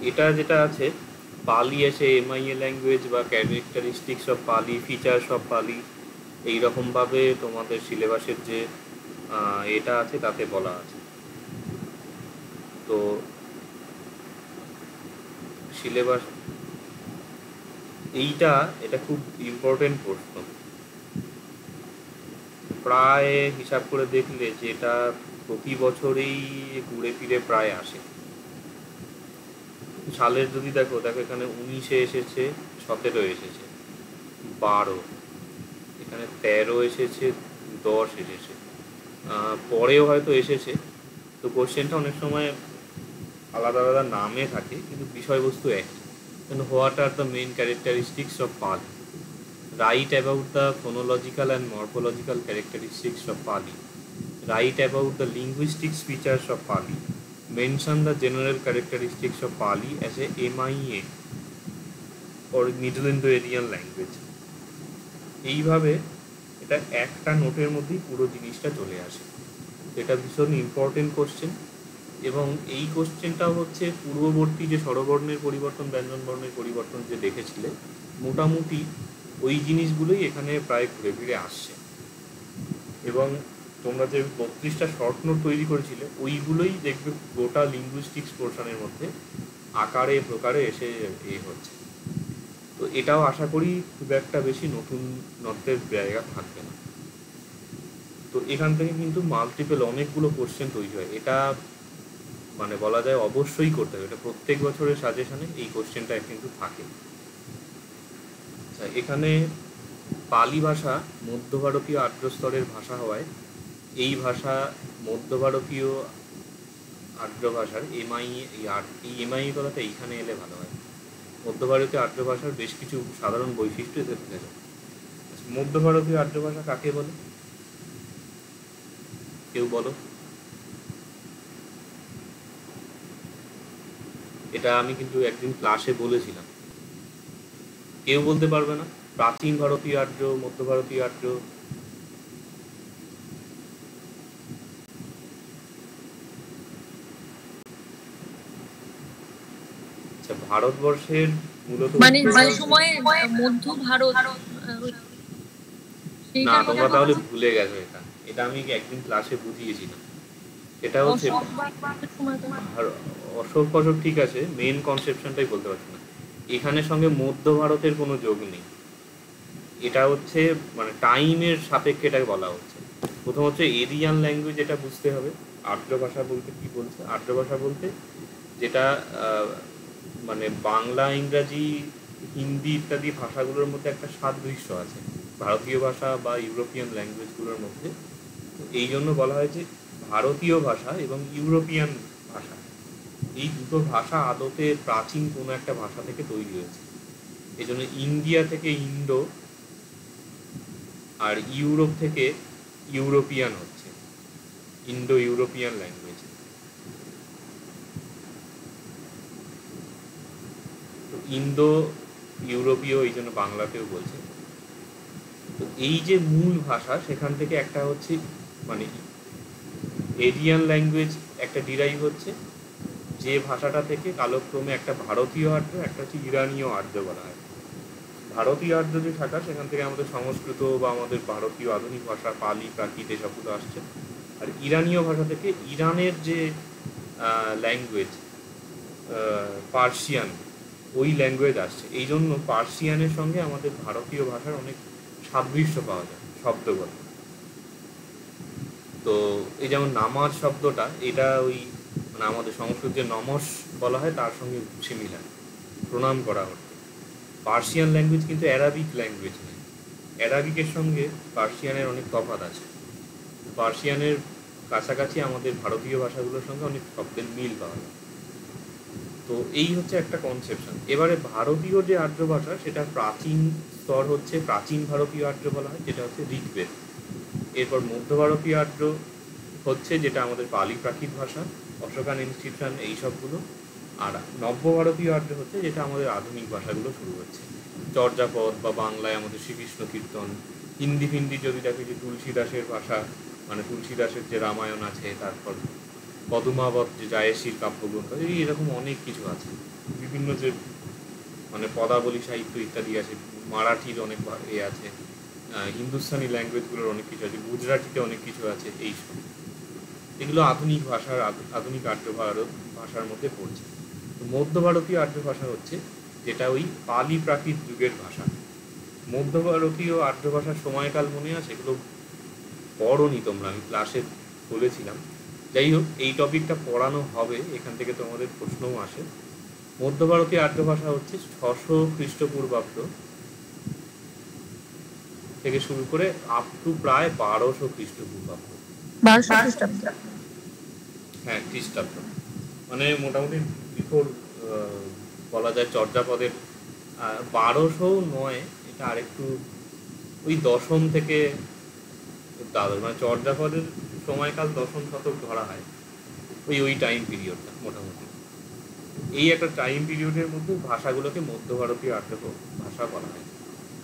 এটা যেটা আছে, পালি এসে এমআইএ ল্যাঙ্গুয়েজ বা ক্যারেক্টারিস্টিক্স অফ পালি, ফিচার্স অফ পালি, এইরকমভাবে তোমাদের সিলেবাসের যে এটা আছে তাতে বলা আছে। তো সিলেবাস এটা খুব ইম্পর্টেন্ট প্রশ্ন। প্রায় হিসাব করে দেখলে যে এটা প্রতি বছরেই ঘুরে ফিরে প্রায় আসে। সালের যদি দেখো এখানে 19-এ এসেছে, 17 এসেছে, 12, এখানে 13 এসেছে, 10 এসেছে, পরেও হয়তো এসেছে। তো কোশ্চেনটা অনেক সময় আলাদা আলাদা নামে থাকে কিন্তু বিষয়বস্তু একই। What are the main characteristics of Pali, right about the phonological and morphological characteristics of Pali, right about the linguistics features of Pali, mention the general characteristics of Pali as a MIA or middle Indo Aryan language. এইভাবে এটা একটা নোটের মধ্যেই পুরো জিনিসটা চলে আসে। এটা ভীষণ ইম্পর্টেন্ট কোশ্চেন, এবং এই কোশ্চেনটাও হচ্ছে পূর্ববর্তী যে স্বরবর্ণের পরিবর্তন, ব্যঞ্জনবর্ণের পরিবর্তন যে দেখেছিলে, মোটামুটি ওই জিনিসগুলোই এখানে প্রায় ঘুরে ফিরে আসছে। এবং তোমরা যে 32টা শর্ট নোট তৈরি করেছিলে ওইগুলোই দেখবে গোটা লিঙ্গুইস্টিক্স পোর্শনের মধ্যে আকারে প্রকারে এসে হচ্ছে। তো এটাও আশা করি খুব একটা বেশি নতুনত্বের জায়গা থাকবে না। তো এখান থেকে কিন্তু মাল্টিপল অনেকগুলো কোশ্চেন তৈরি হয়। এটা মানে বলা যায় অবশ্যই করতে হবে, এটা প্রত্যেক বছরের সাজেশনে এই কোশ্চেনটা কিন্তু থাকে। এখানে পালি ভাষা মধ্য ভারতীয় আর্য স্তরের ভাষা হওয়ায় এই ভাষা মধ্য ভারতীয় আর্য ভাষার এই এমআই কথাটা এইখানে এলে ভালো হয়। মধ্য ভারতীয় আর্য ভাষার বেশ কিছু সাধারণ বৈশিষ্ট্য এতে থেকে যায়। মধ্য ভারতীয় আর্য ভাষা কাকে বলে কেউ বলো? এটা আমি কিন্তু একদিন ক্লাসে বলেছিলাম, কেউ বলতে পারবে না? প্রাচীন ভারতীয় আর্য, মধ্য ভারতীয় আর্য। আচ্ছা, ভারতবর্ষের মূলত মানে যে সময় মধ্য ভারত, না তোমরা তাহলে ভুলে গেছো। এটা আমি একদিন ক্লাসে বুঝিয়েছিলাম। এটা হচ্ছে অশোক ঠিক আছে, মেন কনসেপশনটাই বলতে পারছি না। এখানে সঙ্গে মধ্য ভারতের কোনো যোগ নেই। এটা হচ্ছে মানে টাইমের সাপেক্ষে এটাকে বলা হচ্ছে। প্রথম হচ্ছে এরিয়ান ল্যাঙ্গুয়েজ, এটা বুঝতে হবে। আর্য ভাষা বলতে কি বলছে? আর্য ভাষা বলতে যেটা মানে বাংলা, ইংরাজি, হিন্দি ইত্যাদি ভাষাগুলোর মধ্যে একটা সাদৃশ্য আছে ভারতীয় ভাষা বা ইউরোপিয়ান ল্যাঙ্গুয়েজগুলোর মধ্যে। তো এই জন্য বলা হয় যে ভারতীয় ভাষা এবং ইউরোপিয়ান ভাষা, এই দুটো ভাষা আদতে প্রাচীন কোনো একটা ভাষা থেকে তৈরি হয়েছে। এই জন্য ইন্ডিয়া থেকে ইন্ডো আর ইউরোপ থেকে ইউরোপিয়ান হচ্ছে, ইন্ডো ইউরোপিয়ান ল্যাঙ্গুয়েজ। তো ইন্দো ইউরোপীয় এই জন্য বাংলাতেও বলছে। তো এই যে মূল ভাষা, সেখান থেকে একটা হচ্ছে মানে এরিয়ান ল্যাঙ্গুয়েজ একটা ডিরাইভ হচ্ছে, যে ভাষাটা থেকে কালক্রমে একটা ভারতীয় আর্য, একটা হচ্ছে ইরানীয় আর্য বলা হয়। ভারতীয় আর্য যে শাখা, সেখান থেকে আমাদের সংস্কৃত বা আমাদের ভারতীয় আধুনিক ভাষা পালি, প্রাকৃত এসবগুলো আসছে। আর ইরানীয় ভাষা থেকে ইরানের যে ল্যাঙ্গুয়েজ পার্সিয়ান, ওই ল্যাঙ্গুয়েজ আসছে। এই জন্য পার্সিয়ানের সঙ্গে আমাদের ভারতীয় ভাষার অনেক সাদৃশ্য পাওয়া যায় শব্দগত। তো এই যেমন নামাজ শব্দটা, এটা ওই মানে আমাদের সংস্কৃত যে নমস বলা হয় তার সঙ্গে সিমিলার, প্রণাম করা হতো। পার্সিয়ান ল্যাঙ্গুয়েজ কিন্তু অ্যারাবিক ল্যাঙ্গুয়েজ নেই। অ্যারাবিকের সঙ্গে পার্সিয়ানের অনেক তফাৎ আছে। পার্সিয়ানের কাছাকাছি আমাদের ভারতীয় ভাষাগুলোর সঙ্গে অনেক শব্দের মিল পাওয়া যায়। তো এই হচ্ছে একটা কনসেপশন। এবারে ভারতীয় যে আর্য ভাষা, সেটা প্রাচীন স্তর হচ্ছে প্রাচীন ভারতীয় আর্য বলা হয়, যেটা হচ্ছে ঋগ্বেদ। এরপর মধ্য ভারতীয় আর্য হচ্ছে যেটা আমাদের পালি প্রাকৃত ভাষা, অশোকান ইনস্ক্রিপশন, এই সবগুলো। আর নব্য ভারতীয় আর্য হচ্ছে যেটা আমাদের আধুনিক ভাষাগুলো শুরু হচ্ছে, চর্যাপদ বা বাংলায় আমাদের শ্রীকৃষ্ণ কীর্তন। হিন্দি যদি দেখে যে তুলসী দাসের ভাষা, মানে তুলসী দাসের যে রামায়ণ আছে, তারপর পদুমাবত যে জায়েশীর কাব্যগ্রন্থ, এরকম অনেক কিছু আছে। বিভিন্ন যে মানে পদাবলী সাহিত্য ইত্যাদি আছে, মারাঠির অনেক আছে, হিন্দুস্তানি ল্যাঙ্গুয়েজগুলোর অনেক কিছু আছে, গুজরাটিতে অনেক কিছু আছে। এইসব এগুলো আধুনিক ভাষার আধুনিক আর্য ভারত ভাষার মধ্যে পড়ছে। তো মধ্য ভারতীয় আর্য ভাষা হচ্ছে যেটা ওই পালি প্রাকৃত যুগের ভাষা। মধ্য ভারতীয় আর্য ভাষার সময়কাল মনে আছে? এগুলো পড়োনি তোমরা, আমি ক্লাসে বলেছিলাম। যাই হোক, এই টপিকটা পড়ানো হবে, এখান থেকে তোমাদের প্রশ্নও আসে। মধ্য ভারতীয় আর্য ভাষা হচ্ছে 600 খ্রিস্টপূর্বাব্দ থেকে শুরু করে আপ টু প্রায় 1200 খ্রিস্টপূর্বাব্দ। 1200 খ্রিস্টাব্দ। হ্যাঁ, খ্রিস্টাব্দ মানে মোটামুটি বিফোর বলা যায় চর্যাপদের 1200 নয়, এটা আরেকটু ওই দশম থেকে দ্বাদশ, মানে চর্যাপদের সময়কাল দশম শতক ধরা হয়, ওই টাইম পিরিয়ডটা মোটামুটি। এই একটা টাইম পিরিয়ডের মধ্যে ভাষাগুলোকে মধ্য ভারতীয় আর্য ভাষা বলা হয়।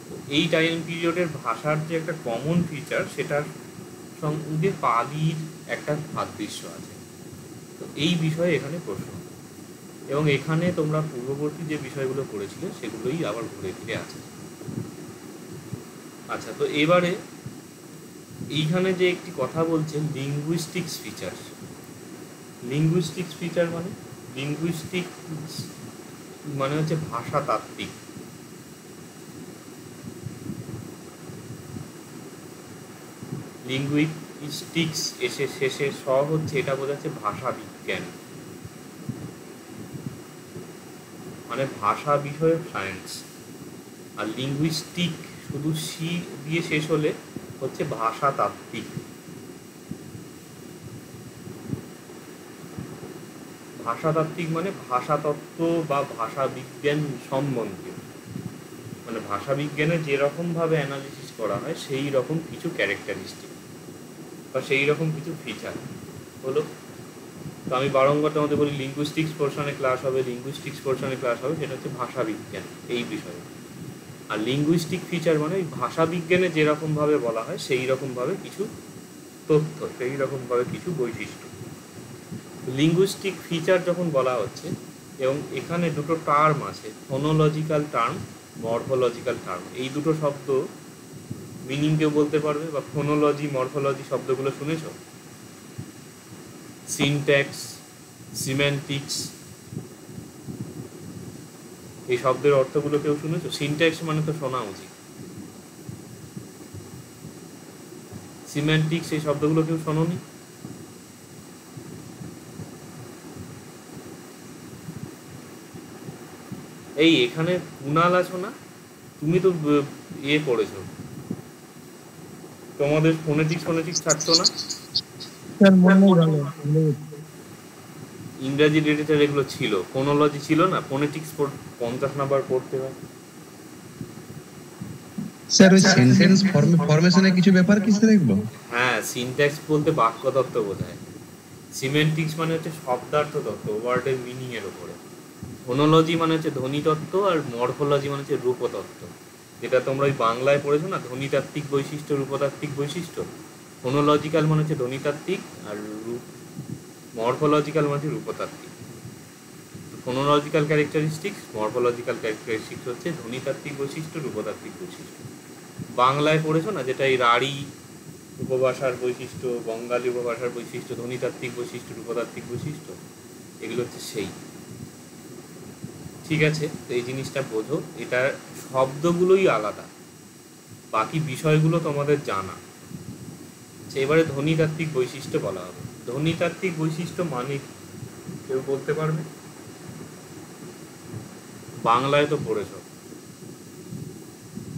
তো এই টাইম পিরিয়ডের ভাষার যে একটা কমন ফিচার, সেটার সঙ্গে পালির একটা সাদৃশ্য আছে। তো এই বিষয়ে এখানে প্রশ্ন, এবং এখানে তোমরা পূর্ববর্তী যে বিষয়গুলো পড়েছিলে সেগুলোই আবার ঘুরে ফিরে আছে। আচ্ছা, তো এবারে এইখানে যে একটি কথা বলছেন লিঙ্গুইস্টিক্স ফিচার্স। লিঙ্গুইস্টিক্স ফিচার মানে লিঙ্গুইস্টিক্স মানে হচ্ছে ভাষাতাত্ত্বিক। লিঙ্গুইস্টিক্স এসে শেষে স হচ্ছে, এটা বোঝাচ্ছে ভাষা বিজ্ঞান, মানে ভাষা বিষয়ক সায়েন্স। আর লিঙ্গুইস্টিক শুধু সি দিয়ে শেষ হলে হচ্ছে ভাষাতাত্ত্বিক। ভাষাতাত্ত্বিক মানে ভাষাতত্ত্ব বা ভাষা বিজ্ঞান সম্বন্ধীয়, মানে ভাষা বিজ্ঞানে যেরকমভাবে অ্যানালিসিস করা হয় সেই রকম কিছু ক্যারেক্টারিস্টিক বা সেই রকম কিছু ফিচার হলো। তো আমি বারংবার তোমাদের বলি লিঙ্গুইস্টিক্স পোর্শনে ক্লাস হবে, লিঙ্গুইস্টিক্স পোর্শনে ক্লাস হবে, সেটা হচ্ছে ভাষা বিজ্ঞান এই বিষয়ে। আর লিঙ্গুইস্টিক ফিচার মানে ওই ভাষা বিজ্ঞানে যেরকমভাবে বলা হয় সেই রকমভাবে কিছু তথ্য, সেই রকমভাবে কিছু বৈশিষ্ট্য। লিঙ্গুইস্টিক ফিচার যখন বলা হচ্ছে, এবং এখানে দুটো টার্ম আছে, ফোনোলজিক্যাল টার্ম, মরফোলজিক্যাল টার্ম। এই দুটো শব্দ মিনিং কেউ বলতে পারবে? বা ফোনোলজি, মরফোলজি শব্দগুলো শুনেছ? সিনট্যাক্স, সিম্যান্টিক্স, এই শব্দের অর্থগুলো কেউ শুনেছ? সিনট্যাক্স মানে তো শোনা উচিত। সিম্যান্টিক্স, এই শব্দগুলো কেউ শোনোনি? এই এখানে কুনাল আছো না, তুমি তো ইয়ে পড়েছো, তোমাদের ফোনেটিক্স থাকতো না? ইংরাজি লিটারেচার এগুলো ছিল, ফোনোলজি ছিল না, ফোনেটিক্স 50 নাম্বার পড়তে হয়। স্যার ওই সেন্টেন্স ফরমেশনে কিছু ব্যাপার কি স্যার এগুলো? হ্যাঁ, সিনট্যাক্স বলতে বাক্যতত্ত্ব বোঝায়। সিমেন্টিক্স মানে হচ্ছে শব্দার্থ তত্ত্ব, ওয়ার্ডের মিনিং এর উপরে। ফোনোলজি মানে হচ্ছে ধ্বনিতত্ত্ব, আর মরফোলজি মানে হচ্ছে রূপতত্ত্ব, যেটা তোমরা ওই বাংলায় পড়েছো না, ধ্বনিতাত্ত্বিক বৈশিষ্ট্য, রূপতাত্ত্বিক বৈশিষ্ট্য। ফোনোলজিক্যাল মানে হচ্ছে ধ্বনিতাত্ত্বিক, আর মরফোলজিক্যাল মানে হচ্ছে রূপতাত্ত্বিক। ফোনোলজিক্যাল ক্যারেক্টারিস্টিক্স, মরফোলজিক্যাল ক্যারেক্টারিস্টিক্স হচ্ছে ধ্বনিতাত্ত্বিক বৈশিষ্ট্য, রূপতাত্ত্বিক বৈশিষ্ট্য। বাংলায় পড়েছো না, যেটা এই রাঢ়ী উপভাষার বৈশিষ্ট্য, বঙ্গালী উপভাষার বৈশিষ্ট্য, ধ্বনিতাত্ত্বিক বৈশিষ্ট্য, রূপতাত্ত্বিক বৈশিষ্ট্য, এগুলো হচ্ছে সেই। ঠিক আছে, তো এই জিনিসটা বোঝো, এটার শব্দগুলোই আলাদা, বাকি বিষয়গুলো তোমাদের জানা। এবারে ধ্বনিতাত্ত্বিক বৈশিষ্ট্য বলা হবে। ধ্বনিতাত্ত্বিক বৈশিষ্ট্য মানে কেউ বলতে পারবে? বাংলায় তো পড়েছ।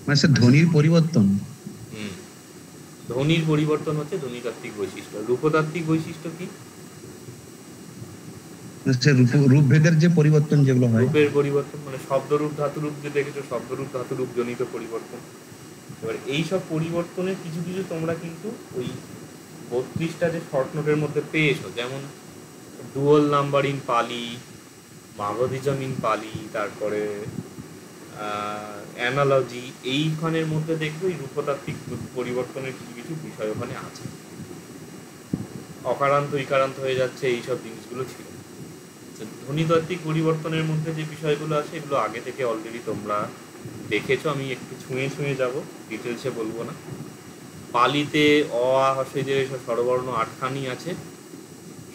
মানে স্যার ধ্বনির পরিবর্তন। ধ্বনির পরিবর্তন হচ্ছে ধ্বনিতাত্ত্বিক বৈশিষ্ট্য। রূপতাত্ত্বিক বৈশিষ্ট্য কি? রূপভেদের যে পরিবর্তন যেগুলো হয়, রূপের পরিবর্তন মানে শব্দরূপ ধাতুরূপ, যে দেখেছো শব্দরূপ ধাতুরূপ জনিত পরিবর্তন। এবার এইসব পরিবর্তনের কিছু কিছু তোমরা কিন্তু ওই 32টা যে শর্ট নোটের মধ্যে পেয়েছো, যেমন ডুয়াল নাম্বার ইন পালি, মাগধিজম ইন পালি, তারপরে অ্যানালজি, এইখানের মধ্যে দেখবে ওই রূপতাত্ত্বিক পরিবর্তনের কিছু কিছু বিষয় ওখানে আছে। অকারান্ত ইকারান্ত হয়ে যাচ্ছে, এইসব জিনিসগুলো ছিল। ধ্বনিতাত্ত্বিক পরিবর্তনের মধ্যে যে বিষয়গুলো আছে এগুলো আগে থেকে অলরেডি তোমরা দেখেছো, আমি একটু ছুঁয়ে ছুঁয়ে যাবো, ডিটেলসে বলবো না। পালিতে অ আ হসে যে সব স্বরবর্ণ 8খানি আছে।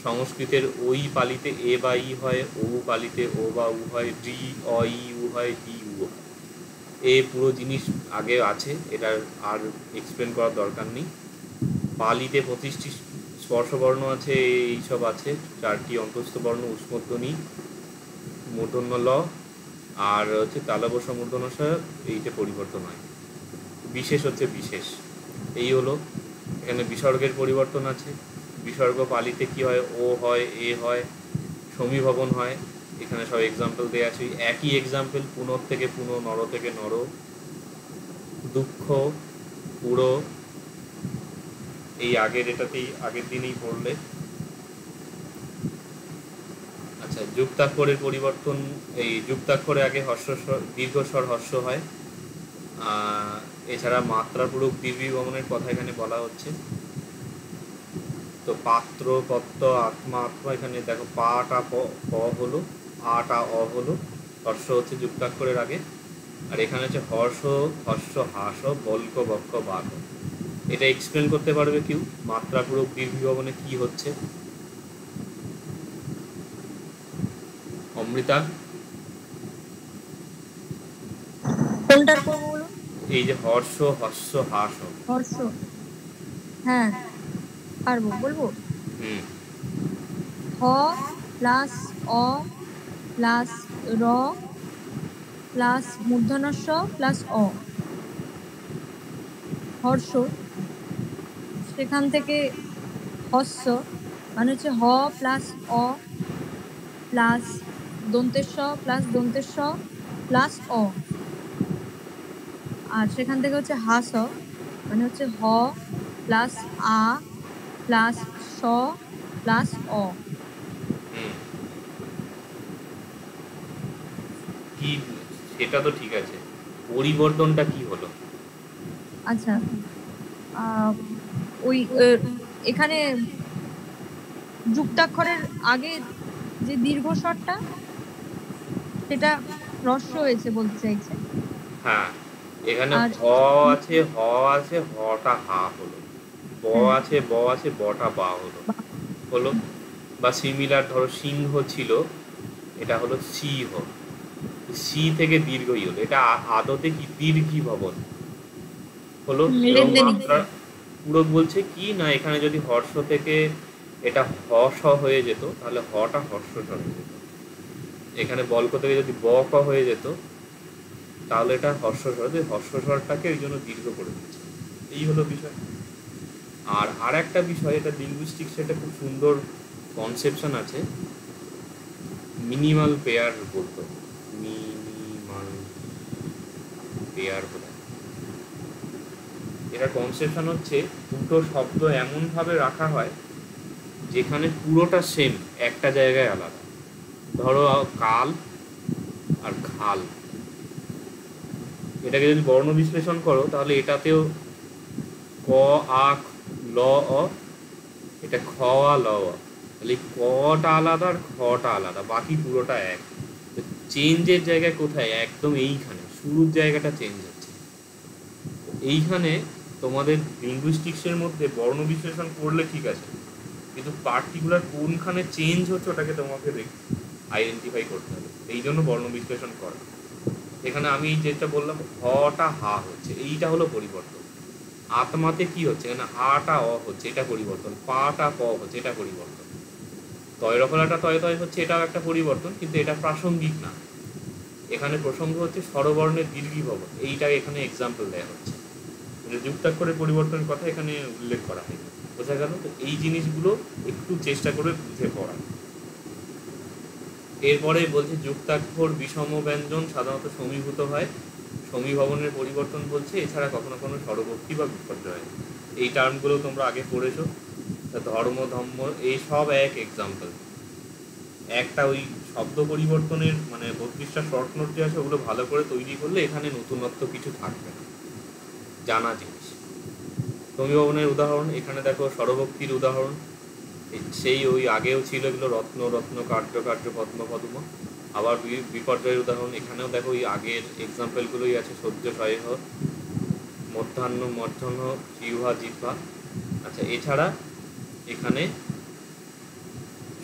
সংস্কৃতের ওই পালিতে এ বা ই হয়, ও পালিতে ও বা উ হয়, ডি অ ই উ হয়, ডি উ হয়। এ পুরো জিনিস আগে আছে, এটার আর এক্সপ্লেন করার দরকার নেই। পালিতে 25টি স্পর্শবর্ণ আছে, এইসব আছে। 4টি অন্তস্থ বর্ণ, উষ্মধ্বনি, মূর্ধন্য ল, আর হচ্ছে তালব্য মূর্ধন্য স, এইটা পরিবর্তন হয়। বিশেষ হচ্ছে বিশেষ, এই হলো। এখানে বিসর্গের পরিবর্তন আছে। বিসর্গ পালিতে কি হয়, ও হয়, এ হয়, সমীভবন হয়। এখানে সব এক্সাম্পল দেওয়া আছে, একই এক্সাম্পল, পুনর থেকে পুনঃ, নর থেকে নর, দুঃখ, পুরো, এই আগের দিনেই পড়লে। আচ্ছা, যুক্তাক্ষরের পরিবর্তন, এই যুক্তাক্ষরে আগে দীর্ঘস্বর হর্ষ হয়। এছাড়া মাত্রাপূরক দীর্ঘিগমনের কথা এখানে বলা হচ্ছে। তো পাত্র, পত্ত, আত্মা, আত্মা, এখানে দেখো পাটা প হলো, আটা অ হলো, হর্ষ হচ্ছে যুক্তাক্ষরের আগে। আর এখানে হচ্ছে হর্ষ, হর্ষ, হাস, বল্ক, বক্ষ, বাক। এটা এক্সপ্লেন করতে পারবে কেউ, মাত্রাপূরক দীর্ঘিগমনে কি হচ্ছে? অমৃতা? কোনটার করবো বলুন? এই যে হর্ষ, হর্ষ, হাস। হর্ষ, হ্যাঁ পারবো, বলবো। হুম। হ প্লাস অ প্লাস র প্লাস মূর্ধন্য ষ প্লাস অ, হর্ষ। সেখান থেকে হস্য মানে হচ্ছে হ প্লাস অ প্লাস দন্তের স প্লাস দন্তের স প্লাস অ। আর সেখান থেকে হচ্ছে হাস মানে হচ্ছে হ প্লাস আ প্লাস স প্লাস অ। হুম। কি, সেটা তো ঠিক আছে, পরিবর্তনটা কি হলো? আচ্ছা, ওই এখানে যুক্তাক্ষরের আগে যে দীর্ঘ স্বরটা সেটা হ্রস্ব হয়েছে বলতে চাইছে। হ্যাঁ, এখানে আর হ আছে, হ আছে, হটা হা হলো, ব হ্যাঁ, আছে, ব আছে, বটা বা হলো। হলো। বা সিমিলার ধরো সিংহ ছিল, এটা হলো সিংহ, সি থেকে দীর্ঘই হলো, এটা আদতে কি দীর্ঘী ভবন হলো। এবং লেনদেনই। মাত্রা পূরক বলছে কি না, এখানে যদি হর্ষ থেকে এটা হ স হয়ে যেত তাহলে হটা হর্ষ স হয়ে যেত। এখানে বল্ক থেকে যদি ব ক হয়ে যেত তাহলে এটা হর্ষস্বর, হর্ষস্বরটাকে ওই জন্য দীর্ঘ করে দিচ্ছে। এই হলো বিষয়। আর একটা বিষয়, এটা লিঙ্গুইস্টিক্স, এটা খুব সুন্দর কনসেপশন আছে, মিনিমাল পেয়ার বলতো, মিনিমাল পেয়ার বলে। এটা কনসেপশন হচ্ছে দুটো শব্দ এমনভাবে রাখা হয় যেখানে পুরোটা সেম, একটা জায়গায় আলাদা। ধরো কাল আর খাল, এটাকে যদি বর্ণ বিশ্লেষণ করো তাহলে এটাতেও ক আ ল অ, এটা খ আ ল অ, তাহলে কটা আলাদা আর খটা আলাদা, বাকি পুরোটা এক। চেঞ্জের জায়গায় কোথায়? একদম এইখানে শুরুর জায়গাটা চেঞ্জ হচ্ছে। এইখানে তোমাদের লিঙ্গুইস্টিক্সের মধ্যে বর্ণ বিশ্লেষণ করলে ঠিক আছে, কিন্তু পার্টিকুলার কোনখানে চেঞ্জ হচ্ছে ওটাকে তোমাকে আইডেন্টিফাই করতে হবে, এই জন্য বর্ণ বিশ্লেষণ করা। এখানে আমি যেটা বললাম হটা হা হচ্ছে, এইটা হলো পরিবর্তন। আত্মাতে কি হচ্ছে, এখানে আটা অ হচ্ছে, এটা পরিবর্তন। পাটা প হচ্ছে, এটা পরিবর্তন। তয়রফলাটা তয় তয় হচ্ছে, এটাও একটা পরিবর্তন, কিন্তু এটা প্রাসঙ্গিক না। এখানে প্রসঙ্গ হচ্ছে স্বরবর্ণের দীর্ঘীভবন, এইটা এখানে এক্সাম্পল দেওয়া হচ্ছে। যুক্তাক্ষরের পরিবর্তনের কথা এখানে উল্লেখ করা হয়নি, বোঝা গেল তো? এই জিনিসগুলো একটু চেষ্টা করে বুঝে পড়া। এরপরে বলছে যুক্তাক্ষর বিষম ব্যঞ্জন সাধারণত সমীভূত হয়, সমীভবনের পরিবর্তন বলছে। এছাড়া কখনো কখনো স্বরভক্তি বা বিপর্যয়, এই টার্মগুলো তোমরা আগে পড়েছো। ধর্ম, ধম্ম, এই সব এক এক্সাম্পল। একটা ওই শব্দ পরিবর্তনের মানে 32টা শর্ট নোট যে আছে ওগুলো ভালো করে তৈরি করলে এখানে নতুনত্ব কিছু থাকবে না, জানা জিনিস। সমীভবনের উদাহরণ এখানে দেখো, স্বরভক্তির উদাহরণ সেই ওই আগেও ছিল এগুলো রত্ন রত্ন কার্য কার্য পদ্ম পদ্ম। আবার বিপর্যয়ের উদাহরণ এখানেও দেখো ওই আগের এক্সাম্পলগুলোই আছে, সদ্য সয়েহ, মধ্যাহ্ন মধ্যাহ্ন, জিহ্বা জিহ্বা। আচ্ছা, এছাড়া এখানে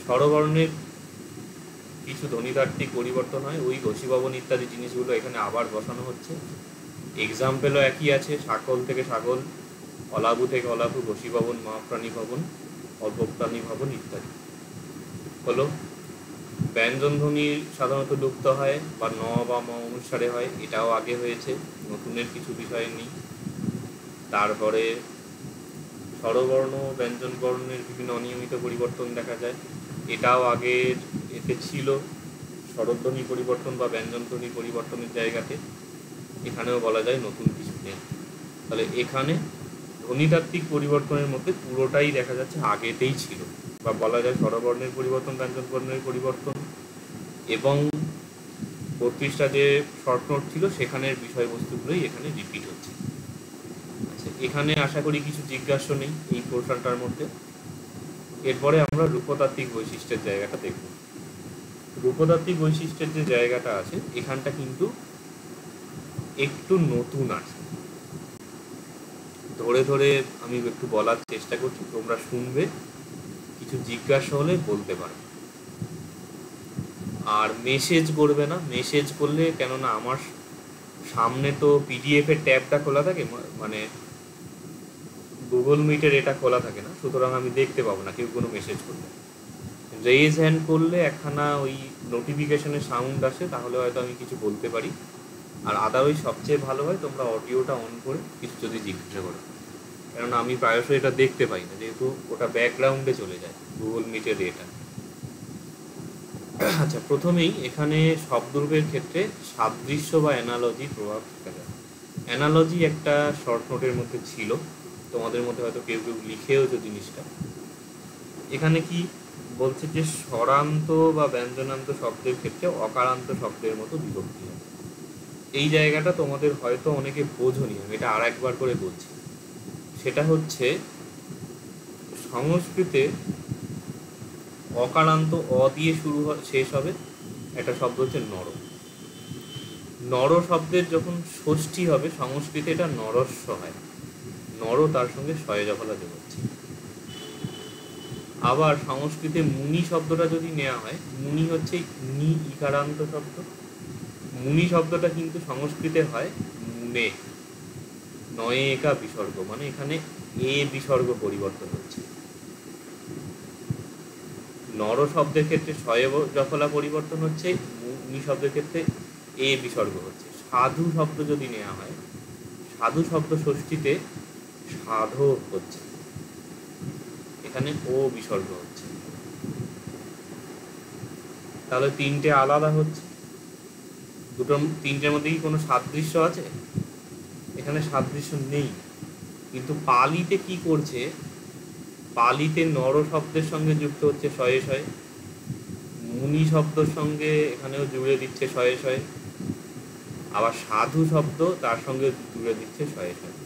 স্বরবর্ণের কিছু ধ্বনিতাত্ত্বিক পরিবর্তন হয়, ওই ঘোষীভবন ইত্যাদি জিনিসগুলো এখানে আবার বসানো হচ্ছে। এক্সাম্পলও একই আছে, সাকল থেকে সাগল, অলাভু থেকে অলাভু, ঘোষীভবন, মহাপ্রাণী ভবন, অল্পপ্রাণী ভবন ইত্যাদি হলো। ব্যঞ্জন ধ্বনি সাধারণত লুপ্ত হয় বা ন বা ম অনুসারে হয়, এটাও আগে হয়েছে, নতুনের কিছু বিষয় নেই। তারপরে স্বরবর্ণ ব্যঞ্জন বর্ণের বিভিন্ন অনিয়মিত পরিবর্তন দেখা যায়, এটাও আগের এতে ছিল, স্বরধ্বনি পরিবর্তন বা ব্যঞ্জনধ্বনি পরিবর্তনের জায়গাতে এখানেও বলা যায় নতুন কিছু নেই। তাহলে এখানে ধ্বনিতাত্ত্বিক পরিবর্তনের মধ্যে পুরোটাই দেখা যাচ্ছে আগেতেই ছিল, বা বলা যায় স্বরবর্ণের পরিবর্তন, ব্যঞ্জন বর্ণের পরিবর্তন এবং 32টা যে শর্ট নোট ছিল সেখানের বিষয়বস্তুগুলোই এখানে রিপিট হচ্ছে। আচ্ছা, এখানে আশা করি কিছু জিজ্ঞাসা নেই এই পোর্শনটার মধ্যে। এরপরে আমরা রূপতাত্ত্বিক বৈশিষ্ট্যের জায়গাটা দেখব। রূপতাত্ত্বিক বৈশিষ্ট্যের যে জায়গাটা আছে এখানটা কিন্তু একটু নতুন আছে, ধরে ধরে আমি একটু বলার চেষ্টা করছি, তোমরা শুনবে, কিছু জিজ্ঞাসা হলে বলতে পারো। আর মেসেজ করবে না, মেসেজ করলে, কেননা আমার সামনে তো পিডিএফ এর ট্যাবটা খোলা থাকে, মানে গুগল মিটের এটা খোলা থাকে না, সুতরাং আমি দেখতে পাবো না কেউ কোনো মেসেজ করলে। রেজ হ্যান্ড করলে একখানা ওই নোটিফিকেশনের সাউন্ড আসে, তাহলে হয়তো আমি কিছু বলতে পারি। আর আদারওয়াইজ সবচেয়ে ভালো হয় তোমরা অডিওটা অন করে কিছু যদি জিজ্ঞাসা করো, কেননা আমি প্রায়শই এটা দেখতে পাই না, যেহেতু ওটা ব্যাকগ্রাউন্ডে চলে যায় গুগল মিটের এটা। আচ্ছা, প্রথমেই এখানে শব্দরূপের ক্ষেত্রে সাদৃশ্য বা অ্যানালজির প্রভাব দেখা যায়। অ্যানালজি একটা শর্ট নোটের মধ্যে ছিল, তোমাদের মধ্যে হয়তো কেউ কেউ লিখেওছো জিনিসটা। এখানে কি বলছে যে স্বরান্ত বা ব্যঞ্জনান্ত শব্দের ক্ষেত্রে অকারান্ত শব্দের মতো বিভক্তি হয়। এই জায়গাটা তোমাদের হয়তো অনেকে বোঝোনি, আমি এটা আর একবার করে বলছি। সেটা হচ্ছে সংস্কৃতে অকারান্ত অ দিয়ে শুরু শেষ হবে একটা শব্দ হচ্ছে নর। নর শব্দের যখন ষষ্ঠী হবে সংস্কৃতে এটা নরস্ব হয়, নর তার সঙ্গে শয়ে জফলা যোগ হচ্ছে। আবার সংস্কৃতে মুনি শব্দটা যদি নেওয়া হয়, মুনি হচ্ছে নি ইকারান্ত শব্দ, মুনি শব্দটা কিন্তু সংস্কৃতে হয় মুনে, নয়ে একা বিসর্গ, মানে এখানে এ বিসর্গ পরিবর্তন হচ্ছে। নর শব্দের ক্ষেত্রে শয়ে জফলা পরিবর্তন হচ্ছে, মুনি শব্দের ক্ষেত্রে এ বিসর্গ হচ্ছে। সাধু শব্দ যদি নেওয়া হয়, সাধু শব্দ ষষ্ঠীতে সাধক হচ্ছে, এখানে ও বিসর্গ হচ্ছে। তাহলে তিনটে আলাদা হচ্ছে, তিনটের মধ্যে কি কোনো সাদৃশ্য আছে? এখানে সাদৃশ্য নেই। কিন্তু পালিতে কি করছে, পালিতে নর শব্দের সঙ্গে যুক্ত হচ্ছে শয়ে শয়ে, মুনি শব্দের সঙ্গে এখানেও জুড়ে দিচ্ছে শয়ে শয়ে, আবার সাধু শব্দ তার সঙ্গে জুড়ে দিচ্ছে শয়ে শয়ে।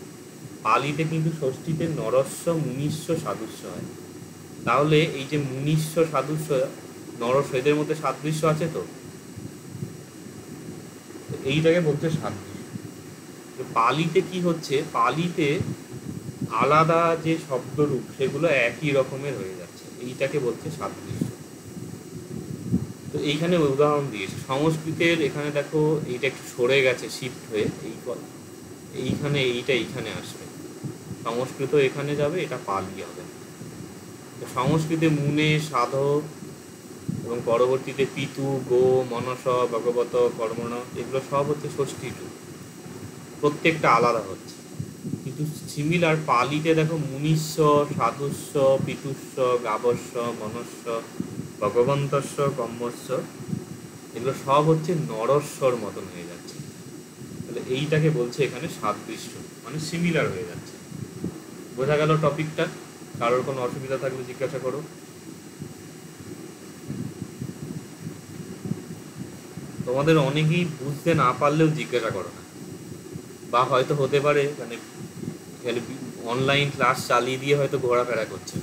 পালিতে কিন্তু ষষ্ঠীতে নরস্ব মুনিস্ব সাদৃশ্য হয়। তাহলে এই যে মুনিস্ব সাদৃশ্য নরস্ব, এদের মধ্যে সাদৃশ্য আছে তো, এইটাকে বলছে সাদৃশ্য। পালিতে কি হচ্ছে, পালিতে আলাদা যে শব্দরূপ সেগুলো একই রকমের হয়ে যাচ্ছে, এইটাকে বলছে সাদৃশ্য। তো এইখানে উদাহরণ দিয়েছে সংস্কৃতের, এখানে দেখো এইটা একটু সরে গেছে শিফট হয়ে, এইখানে এইটা এইখানে আসবে, সংস্কৃত এখানে যাবে, এটা পালি হবে। তো সংস্কৃতে মুনে সাধ এবং পরবর্তীতে পিতু গো মনস ভগবত কর্মণ, এগুলো সব হচ্ছে ষষ্ঠী রূপ, প্রত্যেকটা আলাদা হচ্ছে। কিন্তু সিমিলার পালিতে দেখো মুনিস্ব সাধুস্ব পিতুস্ব গাবস্ব মনস্ব ভগবন্তস্ব কম্মস্ব, এগুলো সব হচ্ছে নরস্বর মতন হয়ে যাচ্ছে। তাহলে এইটাকে বলছে এখানে সাদৃশ্য, মানে সিমিলার হয়ে যাচ্ছে। বোঝা গেল টপিকটা? কারোর কোনো অসুবিধা থাকলে জিজ্ঞাসা করো। তোমাদের অনেকেই বুঝতে না পারলেও জিজ্ঞাসা করো না, বা হয়তো হতে পারে মানে অনলাইন ক্লাস চালিয়ে দিয়ে হয়তো ঘোরাফেরা করছে,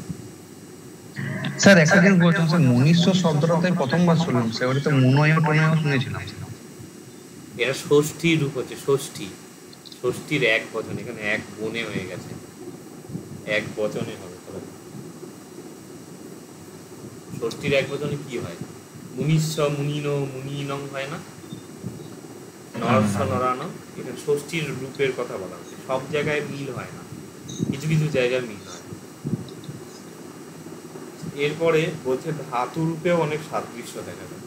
স্যার একটা জিনিস বলছেন স্যার, মনীষ্য শব্দটা তো আমি প্রথমবার শুনলাম, সেবারে তো মনোয় টনয় শুনেছিলাম। এরা ষষ্ঠী রূপ হচ্ছে, ষষ্ঠী, ষষ্ঠীর এক বচন, এখানে এক বনে হয়ে গেছে, এক বচনে হবে। ষষ্ঠীর এক বচনে কি হয়? মুনিশ্চ মুনিন মুনিনং হয় না, নরস্ব নরান, এখানে ষষ্ঠীর রূপের কথা বলা হচ্ছে। সব জায়গায় মিল হয় না, কিছু কিছু জায়গায় মিল হয়। এরপরে বলছে ধাতু রূপেও অনেক সাদৃশ্য দেখা যায়।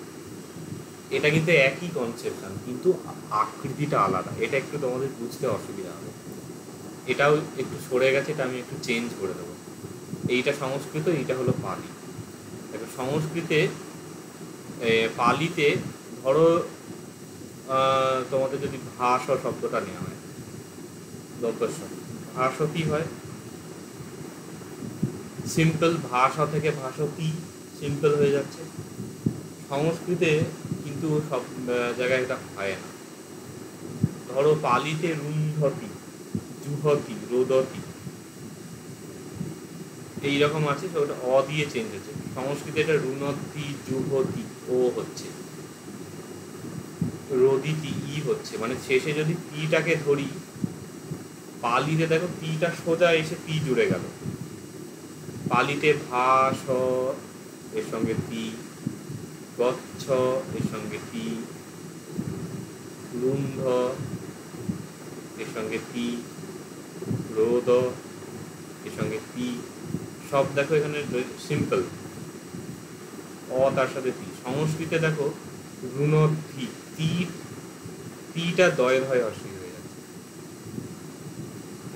এটা কিন্তু একই কনসেপশন, কিন্তু আকৃতিটা আলাদা। এটা একটু তোমাদের বুঝতে অসুবিধা হবে। এটাও একটু সরে গেছে, এটা আমি একটু চেঞ্জ করে দেবো। এইটা সংস্কৃত, এইটা হলো পালি। দেখো সংস্কৃতে পালিতে ধরো তোমাদের যদি ভাষ শব্দটা নেওয়া হয়, দ্রব্যস্ব, ভাষ কি হয়? সিম্পল, ভাষা থেকে ভাষতি, সিম্পল হয়ে যাচ্ছে। সংস্কৃতে কিন্তু সব জায়গায় এটা হয় না। ধরো পালিতে রুন্ধতি, জুহতি, রোদতি এইরকম আছে, ওটা অ দিয়ে চেঞ্জ হচ্ছে। সংস্কৃতে এটা রুনতি, জুহতি ও হচ্ছে, রোদিতি ই হচ্ছে। মানে শেষে যদি টিটাকে ধরি, পালিতে দেখো টিটা সোজা এসে টি জুড়ে গেল। পালিতে ভাষ এর সঙ্গে তি, গচ্ছ এর সঙ্গে তি, রুন্ধ এর সঙ্গে তি, রোদ এর সঙ্গে তি, সব দেখো এখানে সিম্পল, অ তার সাথে তি। সংস্কৃতে দেখো রুণথি, তিটা দয় ধয় হর্ষই হয়ে যাচ্ছে।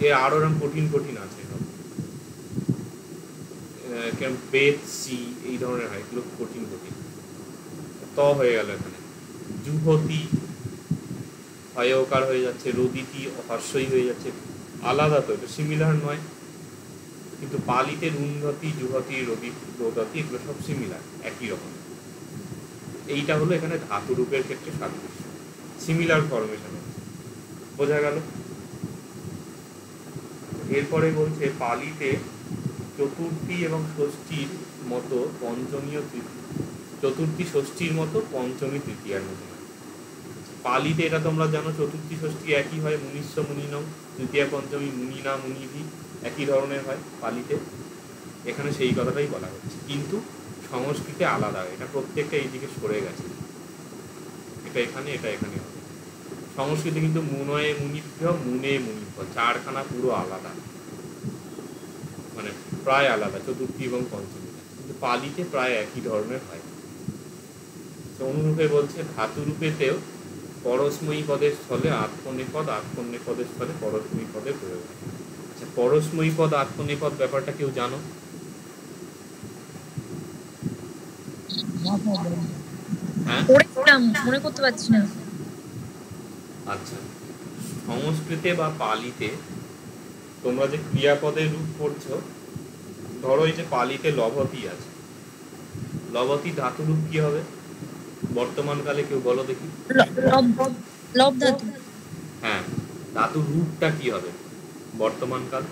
এর আরো এরকম কঠিন কঠিন আছে সব, বেদ সি এই ধরনের হয়, এগুলো কঠিন কঠিন। ত হয়ে গেল এখানে, জুহতি হয়কার হয়ে যাচ্ছে, রোদিতি হর্ষই হয়ে যাচ্ছে। আলাদা তো, এটা সিমিলার নয়, কিন্তু পালিতে রুন্ধতি, জুহতি, রোদতি এগুলো সব সিমিলার, একই রকম। এইটা হলো এখানে ধাতু রূপের ক্ষেত্রে সাদৃশ্য, সিমিলার ফরমেশন হচ্ছে। বোঝা গেল? এরপরে বলছে পালিতে চতুর্থী এবং ষষ্ঠীর মতো পঞ্চমী ও তৃতীয়, চতুর্থী ষষ্ঠীর মতো পঞ্চমী তৃতীয়ার মধ্যে। পালিতে এটা তোমরা জানো, চতুর্থী ষষ্ঠী একই হয়, মুনিশ্চ মুনিনম, তৃতীয়া পঞ্চমী মুনিনা মুনিভি একই ধরনের হয় পালিতে। এখানে সেই কথাটাই বলা হচ্ছে, কিন্তু সংস্কৃতে আলাদা, এটা প্রত্যেকটা এইদিকে সরে গেছে। এটা এখানে, এটা এখানে হবে। সংস্কৃতে কিন্তু মুনয়ে মুনিভ্য, মুনে মুনিভ্য, চারখানা পুরো আলাদা, মানে প্রায় আলাদা, চতুর্থী এবং পঞ্চমী। কিন্তু পালিতে প্রায় একই ধরনের হয়। তো অনুরূপে বলছে ধাতু রূপেতেও পরস্ময়ী পদের স্থলে আত্মনেপদ, আত্মনেপদের স্থলে পরস্ময়ী পদের প্রয়োগ হয়। আচ্ছা, পরস্ময়ী পদ আত্মনেপদ ব্যাপারটা কেউ জানো? হ্যাঁ, মনে করতে পারছি না। আচ্ছা, সংস্কৃতে বা পালিতে তোমরা যে ক্রিয়াপদের রূপ পড়ছো, ধরো এই যে পালিতে লভতি আছে, লভতি ধাতু রূপ কি হবে বর্তমানকালে? কেউ বলো দেখি। লব ধাতু। হ্যাঁ, ধাতু রূপটা কি হবে বর্তমানকাল?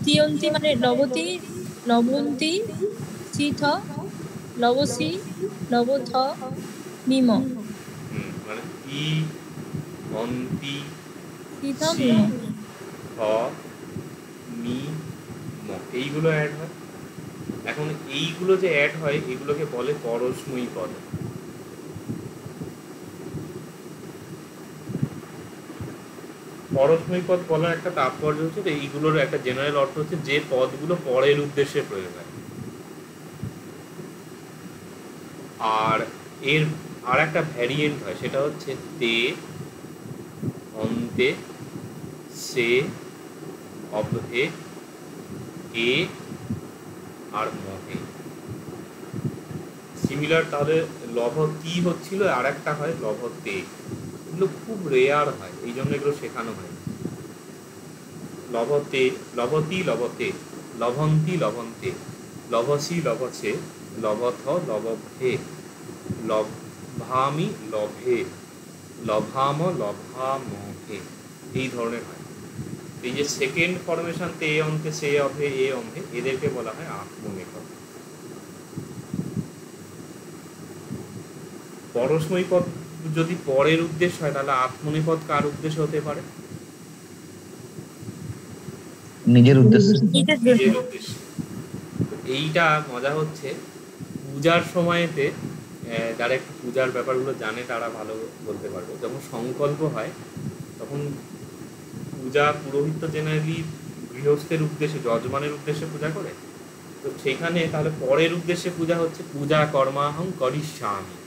তিয়ন্তি মানে লবতি, লবন্তি, চিথ, লবসি, লবথ, মিম। মানে ই, অন্তি, চিথ, সি, মিম। হ, মি, ম, এইগুলো অ্যাড হয়। এখন এইগুলো যে অ্যাড হয়, এগুলোকে বলে পরস্ময়ী পদ। পরস্ময়ী পদ বলার একটা তাৎপর্য হচ্ছে, এইগুলোর একটা জেনারেল অর্থ হচ্ছে যে পদগুলো পরের উদ্দেশ্যে প্রয়োগ হয়। আর এর আর একটা ভ্যারিয়েন্ট হয়, সেটা হচ্ছে তে, অন্তে, সে, অবহে, এ আর মহে। সিমিলার। তাহলে লভতি হচ্ছিল, আর একটা হয় লভতে। এগুলো খুব রেয়ার হয়, এই জন্য এগুলো শেখানো হয়। লভতে, লভতি, লভতে, লভন্তি, লভন্তে, লভসি, লভসে, লভথ, লভভে, লভামি, লভে, লভাম, লভামহে, এই ধরনের হয়। এই যে সেকেন্ড ফরমেশন তে অন্তে, সে অভে, এ অম্ভে, এদেরকে বলা হয় আত্মনেপদ। পরস্মৈ পদ যদি পরের উদ্দেশ্য হয় তাহলে আত্মনেপদ কার উদ্দেশ্য হতে পারে? নিজের উদ্দেশ্যে। নিজের উদ্দেশ্যে। তো এইটা মজা হচ্ছে পূজার সময়তে যারা একটু পূজার ব্যাপারগুলো জানে তারা ভালো বলতে পারবে। যখন সংকল্প হয় তখন পূজা পুরোহিত জেনারেলি গৃহস্থের উদ্দেশ্যে, যজমানের উদ্দেশ্যে পূজা করে। তো সেখানে তাহলে পরের উদ্দেশ্যে পূজা হচ্ছে পূজা কর্মাহং করিষ্যামি।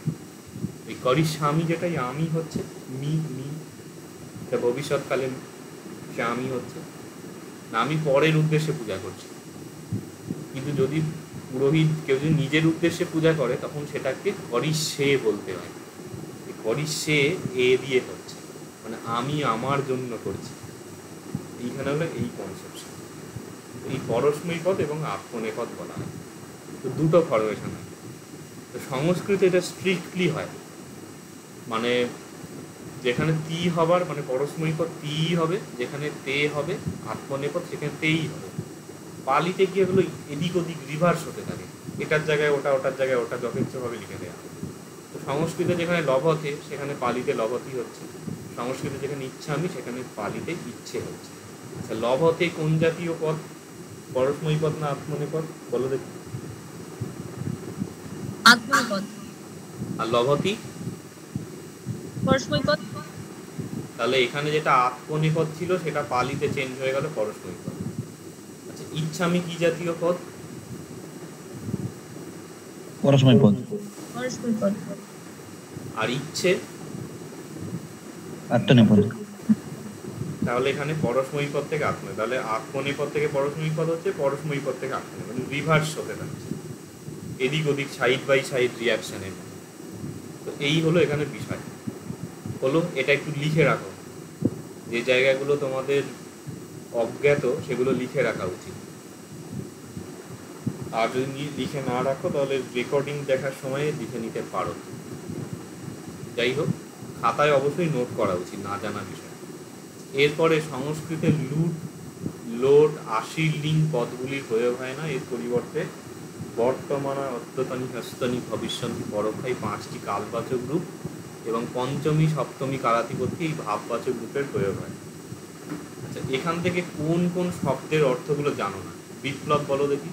এই করিষ্যামি যেটাই আমি হচ্ছে মি মি, এটা ভবিষ্যৎকালে স্বামী হচ্ছে না, আমি পরের উদ্দেশ্যে পূজা করছি। কিন্তু যদি পুরোহিত কেউ যদি নিজের উদ্দেশ্যে পূজা করে তখন সেটাকে করিষ্যে বলতে হয়। করিষ্যে এ দিয়ে হচ্ছে, মানে আমি আমার জন্য করছি। এইখানে হলো এই কনসেপশন। এই পরস্মৈ পদ এবং আত্মনেপদ বলা হয়। তো দুটো ফরমেশন হয়। তো সংস্কৃতে এটা স্ট্রিক্টলি হয়, মানে যেখানে তি হবার মানে পরস্মৈ পদ তি হবে, যেখানে তে হবে আত্মনেপদ সেখানে তেই হবে। পালিতে গিয়ে হলো এদিক ওদিক রিভার্স হতে থাকে, এটার জায়গায় ওটা, ওটার জায়গায় ওটা যথেচ্ছভাবে লিখে দেওয়া হবে। তো সংস্কৃতে যেখানে লভতে সেখানে পালিতে লভতি হচ্ছে, সংস্কৃতে যেখানে ইচ্ছামি সেখানে পালিতে ইচ্ছে হচ্ছে। আচ্ছা, লভতে কোন জাতীয় পদ, পরস্মৈ পদ না আত্মনেপদ বলো দেখি? আত্মনেপদ। আর লভতি? পরস্মৈ পদ। তাহলে এখানে যেটা আত্মনেপদ ছিল সেটা পালিতে চেঞ্জ হয়ে গেল পরস্মৈ পদ। আচ্ছা, ইচ্ছামি কি জাতীয় পদ? পরস্মৈ পদ। পরস্মৈ পদ। আর ইচ্ছে? আত্মনেপদ। তাহলে এখানে পরস্মৈ পদ থেকে আত্মনেপদ, তাহলে আত্মনেপদ থেকে পরস্মৈ পদ হচ্ছে, পরস্মৈ পদ থেকে আত্মনেপদ, রিভার্স হতে থাকছে, এদিক ওদিক সাইড বাই সাইড রিয়াকশনের। তো এই হলো এখানে বিষয় হলো। এটা একটু লিখে রাখো, যে জায়গাগুলো তোমাদের অজ্ঞাত সেগুলো লিখে রাখা উচিত। আর যদি লিখে না রাখো তাহলে রেকর্ডিং দেখার সময় লিখে নিতে পারো। যাই হোক, খাতায় অবশ্যই নোট করা উচিত না জানা বিষয়। এরপরে সংস্কৃতে লুট, লোট, আশির লিং পদগুলির প্রয়োগ হয় না, এর পরিবর্তে বর্তমানা, অদ্যতনী, হস্তনী, ভবিষ্যন্তি, পরোক্ষায় 5টি কালবাচক রূপ এবং পঞ্চমী সপ্তমী কালাতিপত্যে এই ভাববাচক রূপের প্রয়োগ হয়। আচ্ছা, এখান থেকে কোন কোন শব্দের অর্থগুলো জানো না? বিপ্লব বলো দেখি।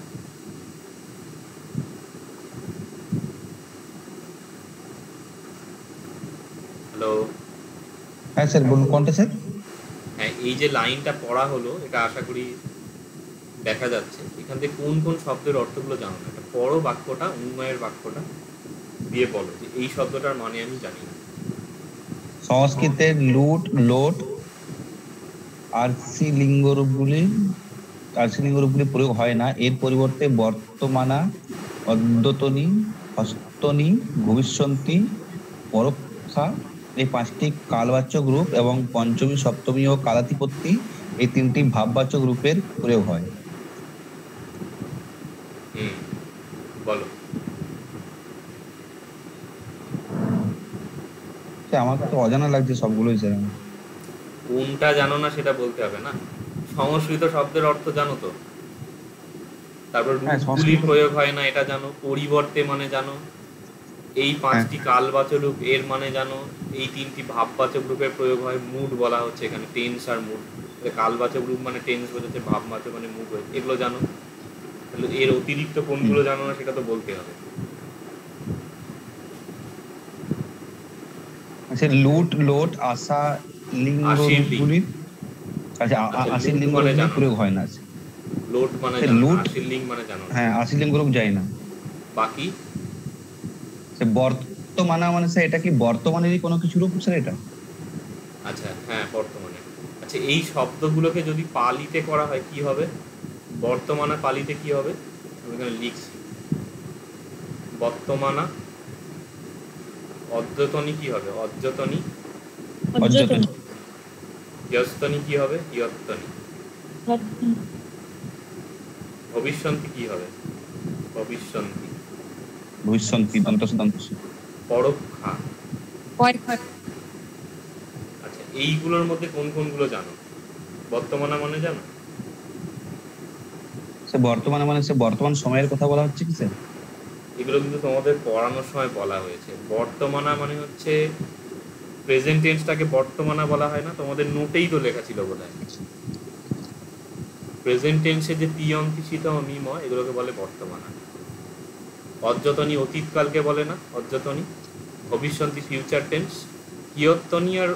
হ্যালো? হ্যাঁ স্যার বলুন, কোনটা স্যার? হ্যাঁ, এই যে লাইনটা পড়া হলো এটা আশা করি দেখা যাচ্ছে। এখান থেকে কোন কোন শব্দের অর্থগুলো জানো না? এটা পড়ো, বাক্যটা উন্নয়ের বাক্যটা দিয়ে বলো যে এই শব্দটার মানে আমি জানি না। সংস্কৃতের লুট, লোট, আরসি লিঙ্গরূপগুলি প্রয়োগ হয় না, এর পরিবর্তে বর্তমানা, অদ্যতনী, হস্তনী, ভবিষ্যন্তি, পরোক্ষা এই 5টি কালবাচক রূপ এবং পঞ্চমী, সপ্তমী ও কালাতিপত্যি এই 3টি ভাববাচক রূপের প্রয়োগ হয়। বলো। আমার তো অজানা লাগছে সবগুলোই স্যার। কোনটা জানো না সেটা বলতে হবে না। সংস্কৃত শব্দের অর্থ জানো তো, তারপর রূপগুলির প্রয়োগ হয় না এটা জানো, পরিবর্তে মানে জানো, এই 5টি কালবাচক রূপ এর মানে জানো, এই 3টি ভাববাচক রূপের প্রয়োগ হয়, মুড বলা হচ্ছে এখানে, টেন্স আর মুড। কালবাচক রূপ মানে টেন্স বোঝাচ্ছে, ভাববাচক মানে মুড হয়েছে, এগুলো জানো। তাহলে এর অতিরিক্ত কোনগুলো জানো না সেটা তো বলতে হবে। আচ্ছা, লুট, লোট, আশা লিঙ্গরূপগুলি, আচ্ছা আশির লিঙ্গরূপগুলি প্রয়োগ হয় না। লোট মানে জানো, আশির লিঙ্গ মানে জানো। হ্যাঁ, আশির লিঙ্গরূপ যায় না। বাকি বর্তমানা মানে স্যার এটা কি বর্তমানেরই কোনো কিছু রূপ স্যার এটা? আচ্ছা, হ্যাঁ বর্তমানে। আচ্ছা, এই শব্দগুলোকে যদি পালিতে করা হয় কি হবে? বর্তমানা পালিতে কি হবে আমি এখানে লিখছি। বর্তমানা। অদ্যতনী কি হবে? অদ্যতনী। অদ্যতনী। ইয়স্তনী কি হবে? ইয়ত্তনী। ভবিষ্যন্তি কি হবে? ভবিষ্যন্তি। ভবিষ্যন্তি দন্তস্ব দন্তস্ব। পরোক্ষা। আচ্ছা, এইগুলোর মধ্যে কোন কোনগুলো জানো? বর্তমানা মানে জানো? স্যার বর্তমানে মানে স্যার বর্তমান সময়ের কথা বলা হচ্ছে কি স্যার? এগুলো কিন্তু তোমাদের পড়ানোর সময় বলা হয়েছে। বর্তমানা মানে হচ্ছে প্রেজেন্ট টেন্সটাকে বর্তমানা বলা হয় না, তোমাদের নোটেই তো লেখা ছিল বোধ হয়। প্রেজেন্ট টেন্সে যে তিয়ন্তি শীত মিম এগুলোকে বলে বর্তমানা। অদ্যতনী অতীতকালকে বলে না অদ্যতনী। ভবিষ্যন্তি ফিউচার টেন্স। কিয়ত্তনী আর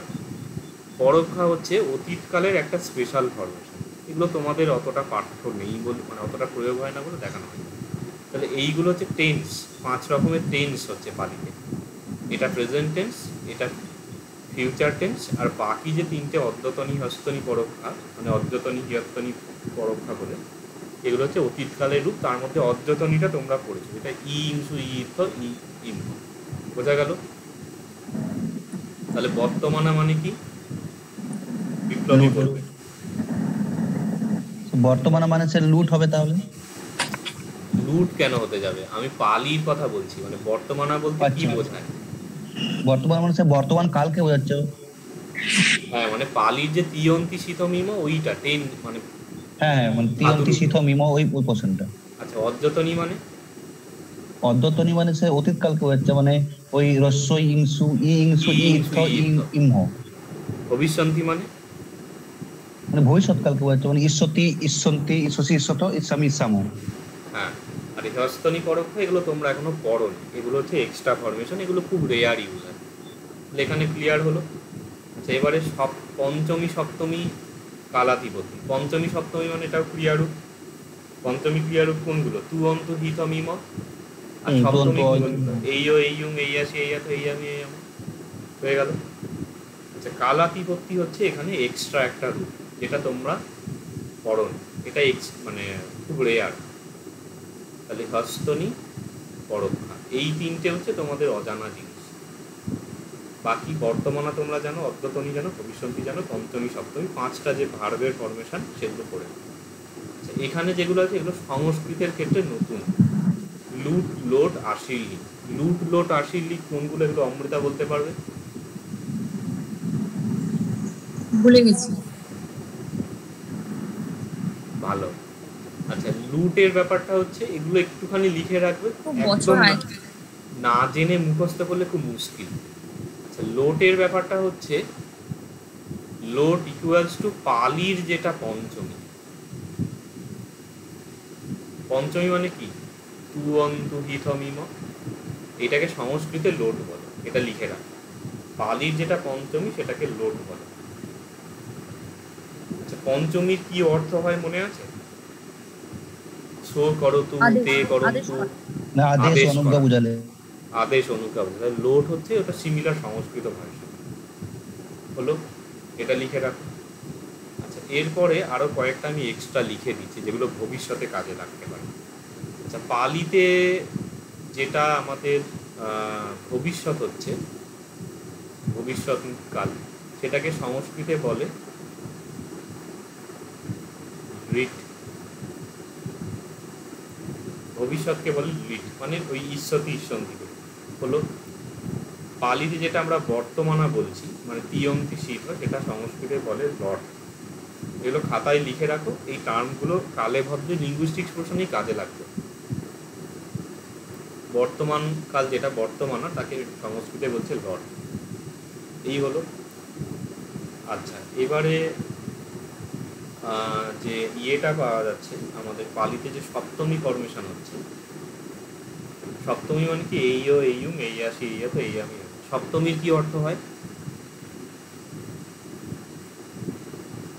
পরোক্ষা হচ্ছে অতীতকালের একটা স্পেশাল ফরমেশন। এগুলো তোমাদের অতটা পাঠ্য নেই বলে, মানে অতটা প্রয়োগ হয় না বলে দেখানো হয়। তাহলে এইগুলো হচ্ছে টেন্স, 5 রকমের টেন্স হচ্ছে পালিতে। এটা প্রেজেন্ট টেন্স, এটা ফিউচার টেন্স, আর বাকি যে 3টে অদ্যতনী হস্তনী পরোক্ষা, মানে অদ্যতনী হিয়ত্তনী পরোক্ষা বলে, এগুলো হচ্ছে অতীতকালের রূপ। তার মধ্যে অদ্যতনীটা তোমরা পড়েছো, এটা ই ইনসু ই ইথ ই ইম। বোঝা গেল? তাহলে বর্তমানা মানে কি? বিপ্লবী লুট। বলবে। বর্তমানে মানে সে লুট হবে তাহলে? লুট কেন হতে যাবে? আমি পালির কথা বলছি, মানে বর্তমানা বলতে কি আচ্ছা। বোঝায়? বর্তমান মানে সে বর্তমান কালকে বোঝাচ্ছে। হ্যাঁ, মানে পালির যে তিয়ন্তি শীতমিম ওইটা টেন, মানে হ্যাঁ হ্যাঁ, মানে তিয়ন্তি শীত মিম ওই ওই পোর্শনটা। আচ্ছা, অদ্যতনী মানে? অদ্যতনী মানে সে অতীত কালকে বোঝাচ্ছে, মানে ওই রস্যই ইংসু ই ইংসু ই ইথ ইমহ। ভবিষ্যন্তি মানে? মানে ভবিষ্যৎ কালকে বোঝাচ্ছে, মানে ঈশ্বতি ঈশ্বন্তি ঈশ্বসি ঈশ্বত ইসামি ইসাম। হ্যাঁ। আর এই হস্তনী পরোক্ষ এগুলো তোমরা এখনো পড়োনি, এগুলো হচ্ছে এক্সট্রা ফরমেশন, এগুলো খুব রেয়ার ইউজ হয়। এখানে ক্লিয়ার হলো। আচ্ছা, এবারে পঞ্চমী সপ্তমী কালাধিপতি। পঞ্চমী সপ্তমী মানে এটাও ক্রিয়ারূপ। পঞ্চমী ক্রিয়ারূপ কোনগুলো? তু অন্ত হিত মিম। আর সপ্তমী এইও এইয়ুং এই আসি এই আতো এই আমি এই আমি হয়ে গেল। আচ্ছা, কালাতিপত্তি হচ্ছে এখানে এক্সট্রা একটা রূপ, যেটা তোমরা পড়োনি, এটা মানে খুব রেয়ার। তাহলে হস্তনী পরোক্ষা এই 3টে হচ্ছে তোমাদের অজানা জিনিস। বাকি বর্তমানা তোমরা জানো, অদ্যতনী জানো, ভবিষ্যন্তি জানো, পঞ্চমী সপ্তমী 5টা যে ভার্বের ফরমেশন সেগুলো পড়ে। আচ্ছা, এখানে যেগুলো আছে এগুলো সংস্কৃতের ক্ষেত্রে নতুন। লুট লোট আশীর্লি। লুট লোট আশীর্লি কোনগুলো, এগুলো অমৃতা বলতে পারবে? ভুলে গেছি। ভালো। আচ্ছা, লুটের ব্যাপারটা হচ্ছে এগুলো একটুখানি লিখে রাখবে, বছর একদম না জেনে মুখস্থ করলে খুব মুশকিল। আচ্ছা, লোটের ব্যাপারটা হচ্ছে লোট ইকুয়ালস টু পালির যেটা পঞ্চমী। পঞ্চমী মানে কি? তু অন্তু হিথ মিম, এটাকে সংস্কৃতে লোট বলে, এটা লিখে রাখ। পালির যেটা পঞ্চমী সেটাকে লোট বলে। আচ্ছা, পঞ্চমীর কি অর্থ হয় মনে আছে? সো করো তু, তে করো তু, না আদেশ আদেশ অনুজ্ঞা করা। বুঝালে। আদেশ অনুজ্ঞা বোঝায়। লোট হচ্ছে ওটা সিমিলার সংস্কৃত ভাষা হলো, এটা লিখে রাখো। আচ্ছা, এরপরে আরো কয়েকটা আমি এক্সট্রা লিখে দিচ্ছি যেগুলো ভবিষ্যতে কাজে লাগতে পারে। আচ্ছা, পালিতে যেটা আমাদের ভবিষ্যৎ হচ্ছে, ভবিষ্যৎ কাল, সেটাকে সংস্কৃতে বলে ঋট। ভবিষ্যৎকে বলে ঋট, মানে ওই ঈশ্বতি ঈশ্বন্তি হলো। পালিতে যেটা আমরা বর্তমানা বলছি, মানে তিয়ন্তি শীত, সেটা সংস্কৃতে বলে লট। এগুলো খাতায় লিখে রাখো, এই টার্মগুলো কালে ভদ্রে লিঙ্গুইস্টিক্স পোর্শনেই কাজে লাগবে। বর্তমান কাল যেটা বর্তমানা, তাকে সংস্কৃতে বলছে লট। এই হলো। আচ্ছা, এবারে যে ইয়েটা পাওয়া যাচ্ছে আমাদের পালিতে, যে সপ্তমী ফরমেশন হচ্ছে। সপ্তমী মানে কি? এইও এইয়ুং এই আসি এই তো এই আমি। সপ্তমীর কি অর্থ হয়?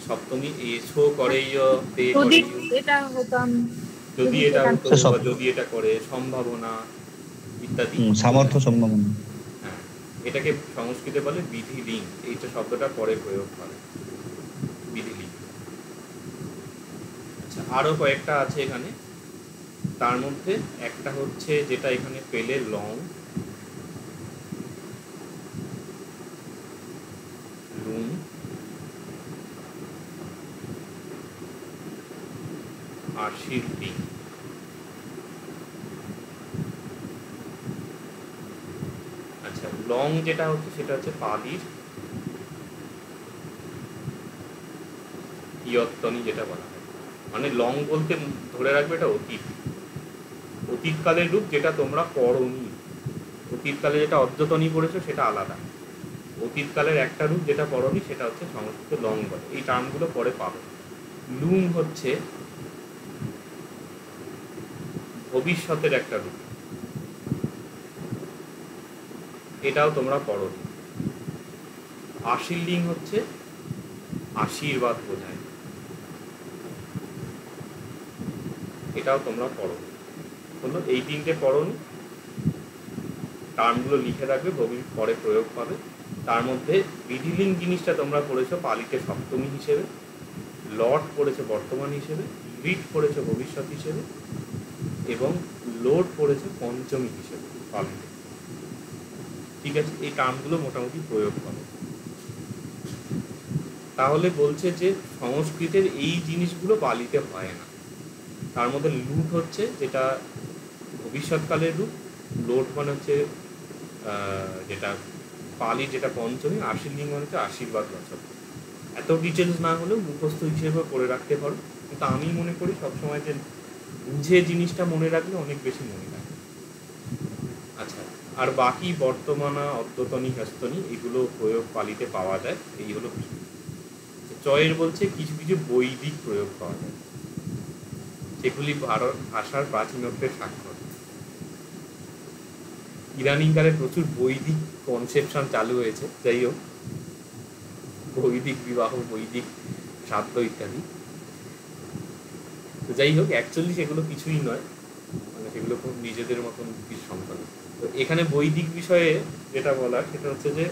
সপ্তমী এসো করে তে করে, এটা হতাম, যদি এটা হতো বা যদি এটা করে, সম্ভাবনা ইত্যাদি, সামর্থ্য সম্ভাবনা। হ্যাঁ, এটাকে সংস্কৃতে বলে বিধি লিঙ্গ। এইটা শব্দটা পরে প্রয়োগ করে, বিধি লিঙ্গ। আচ্ছা, আরো কয়েকটা আছে এখানে। তার মধ্যে একটা হচ্ছে যেটা এখানে পেলে লং, লুম, আর শিল্পী। আচ্ছা, লং যেটা হচ্ছে সেটা হচ্ছে পালির ইয়ত্তনি যেটা বলা হয়, মানে লং বলতে ধরে রাখবে এটা অতীত। অতীতকালের রূপ যেটা তোমরা পড়োনি। অতীতকালে যেটা অদ্যতনী পড়েছো সেটা আলাদা, অতীতকালের একটা রূপ যেটা পড়োনি সেটা হচ্ছে সংস্কৃত লং বলে। এই টার্মগুলো পরে পাবে। লুং হচ্ছে ভবিষ্যতের একটা রূপ, এটাও তোমরা পড়োনি। আশীর্লিং হচ্ছে আশীর্বাদ বোঝায়, এটাও তোমরা পড়োনি। বললো এই তিনটে পড়োনি, টার্মগুলো লিখে রাখবে, পরে প্রয়োগ পাবে। তার মধ্যে বিধিলিং জিনিসটা তোমরা পড়েছো পালিতে সপ্তমী হিসেবে, লট পড়েছো বর্তমান হিসেবে, লিট পড়েছো ভবিষ্যৎ হিসেবে, এবং লোড পড়েছে পঞ্চমী হিসেবে পালিতে। ঠিক আছে, এই টার্মগুলো মোটামুটি প্রয়োগ পাবে। তাহলে বলছে যে সংস্কৃতের এই জিনিসগুলো পালিতে হয় না। তার মধ্যে লুট হচ্ছে যেটা ভবিষ্যৎকালের রূপ, লোট মানে হচ্ছে যেটা পালি যেটা পঞ্চমী, আশীর্লিং মানে হচ্ছে আশীর্বাদ বাচক। এত ডিটেলস না হলেও মুখস্থ হিসেবে করে রাখতে পারো, কিন্তু আমি মনে করি সবসময় যে বুঝে জিনিসটা মনে রাখলে অনেক বেশি মনে রাখে। আচ্ছা, আর বাকি বর্তমানা, অদ্যতনী, হস্তনী এগুলো প্রয়োগ পালিতে পাওয়া যায়। এই হলো বিষয়। চয়ের বলছে কিছু কিছু বৈদিক প্রয়োগ পাওয়া যায়, সেগুলি ভারত ভাষার প্রাচীনত্বের স্বাক্ষর। ইদানিংকালে প্রচুর বৈদিক কনসেপশন চালু হয়েছে, যাই হোক, বৈদিক বিবাহ, বৈদিক শ্রাদ্ধ ইত্যাদি। তো যাই হোক, অ্যাকচুয়ালি সেগুলো কিছুই নয়, মানে সেগুলো খুব নিজেদের মতন কিছু সম্পন্ন। তো এখানে বৈদিক বিষয়ে যেটা বলার সেটা হচ্ছে যে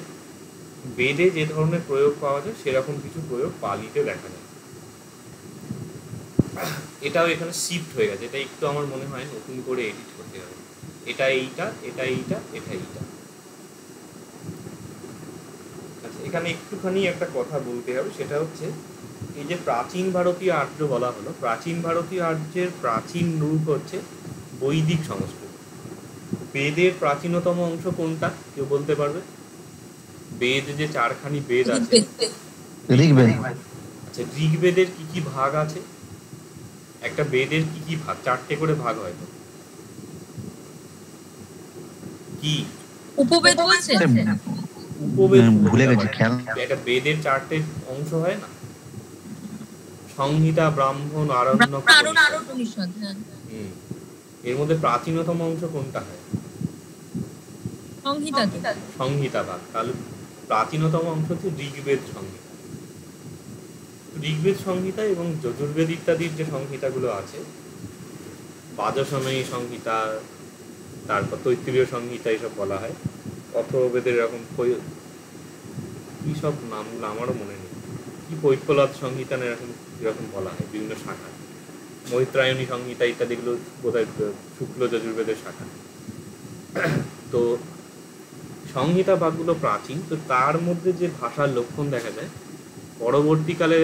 বেদে যে ধরনের প্রয়োগ পাওয়া যায় সেরকম কিছু প্রয়োগ পালিতে দেখা যায়। এটাও এখানে শিফট হয়ে গেছে, এটা একটু আমার মনে হয় নতুন করে এডিট করতে হবে। এটা এইটা, এটা এইটা, এটা এইটা। আচ্ছা, এখানে একটুখানি একটা কথা বলতে হবে, সেটা হচ্ছে এই যে প্রাচীন ভারতীয় আর্য বলা হলো, প্রাচীন ভারতীয় আর্যের প্রাচীন রূপ হচ্ছে বৈদিক সংস্কৃত। বেদের প্রাচীনতম অংশ কোনটা কেউ বলতে পারবে? বেদ যে চারখানি বেদ আছে, ঋগ্বেদ। আচ্ছা, ঋগ্বেদের কি কি ভাগ আছে? একটা বেদের কি কি ভাগ? চারটে করে ভাগ হয় তো, কি উপবেদ বলছে? উপবেদ ভুলে গেছি, খেয়াল। একটা বেদের চারটে অংশ হয় না? সংহিতা, ব্রাহ্মণ, আরণ্যক, উপনিষদ। এর মধ্যে প্রাচীনতম অংশ কোনটা হয়? সংহিতা। সংহিতা ভাগ। তাহলে প্রাচীনতম অংশ হচ্ছে ঋগ্বেদ সংহিতা। ঋগ্বেদ সংহিতা এবং যজুর্বেদ ইত্যাদির যে সংহিতাগুলো আছে, বাজসনেয়ী সংহিতা, তারপর তৈত্তিরীয় সংহিতা, এইসব বলা হয়। অথর্ববেদের এরকম কি সব নামগুলো আমারও মনে নেই, কি পৈপ্পলাদ সংহিতা এরকম বলা হয় বিভিন্ন শাখা। মৈত্রায়ণী সংহিতা ইত্যাদিগুলো বোধহয় শুক্ল যজুর্বেদের শাখা। তো সংহিতা ভাগগুলো প্রাচীন। তো তার মধ্যে যে ভাষার লক্ষণ দেখা যায়, পরবর্তীকালে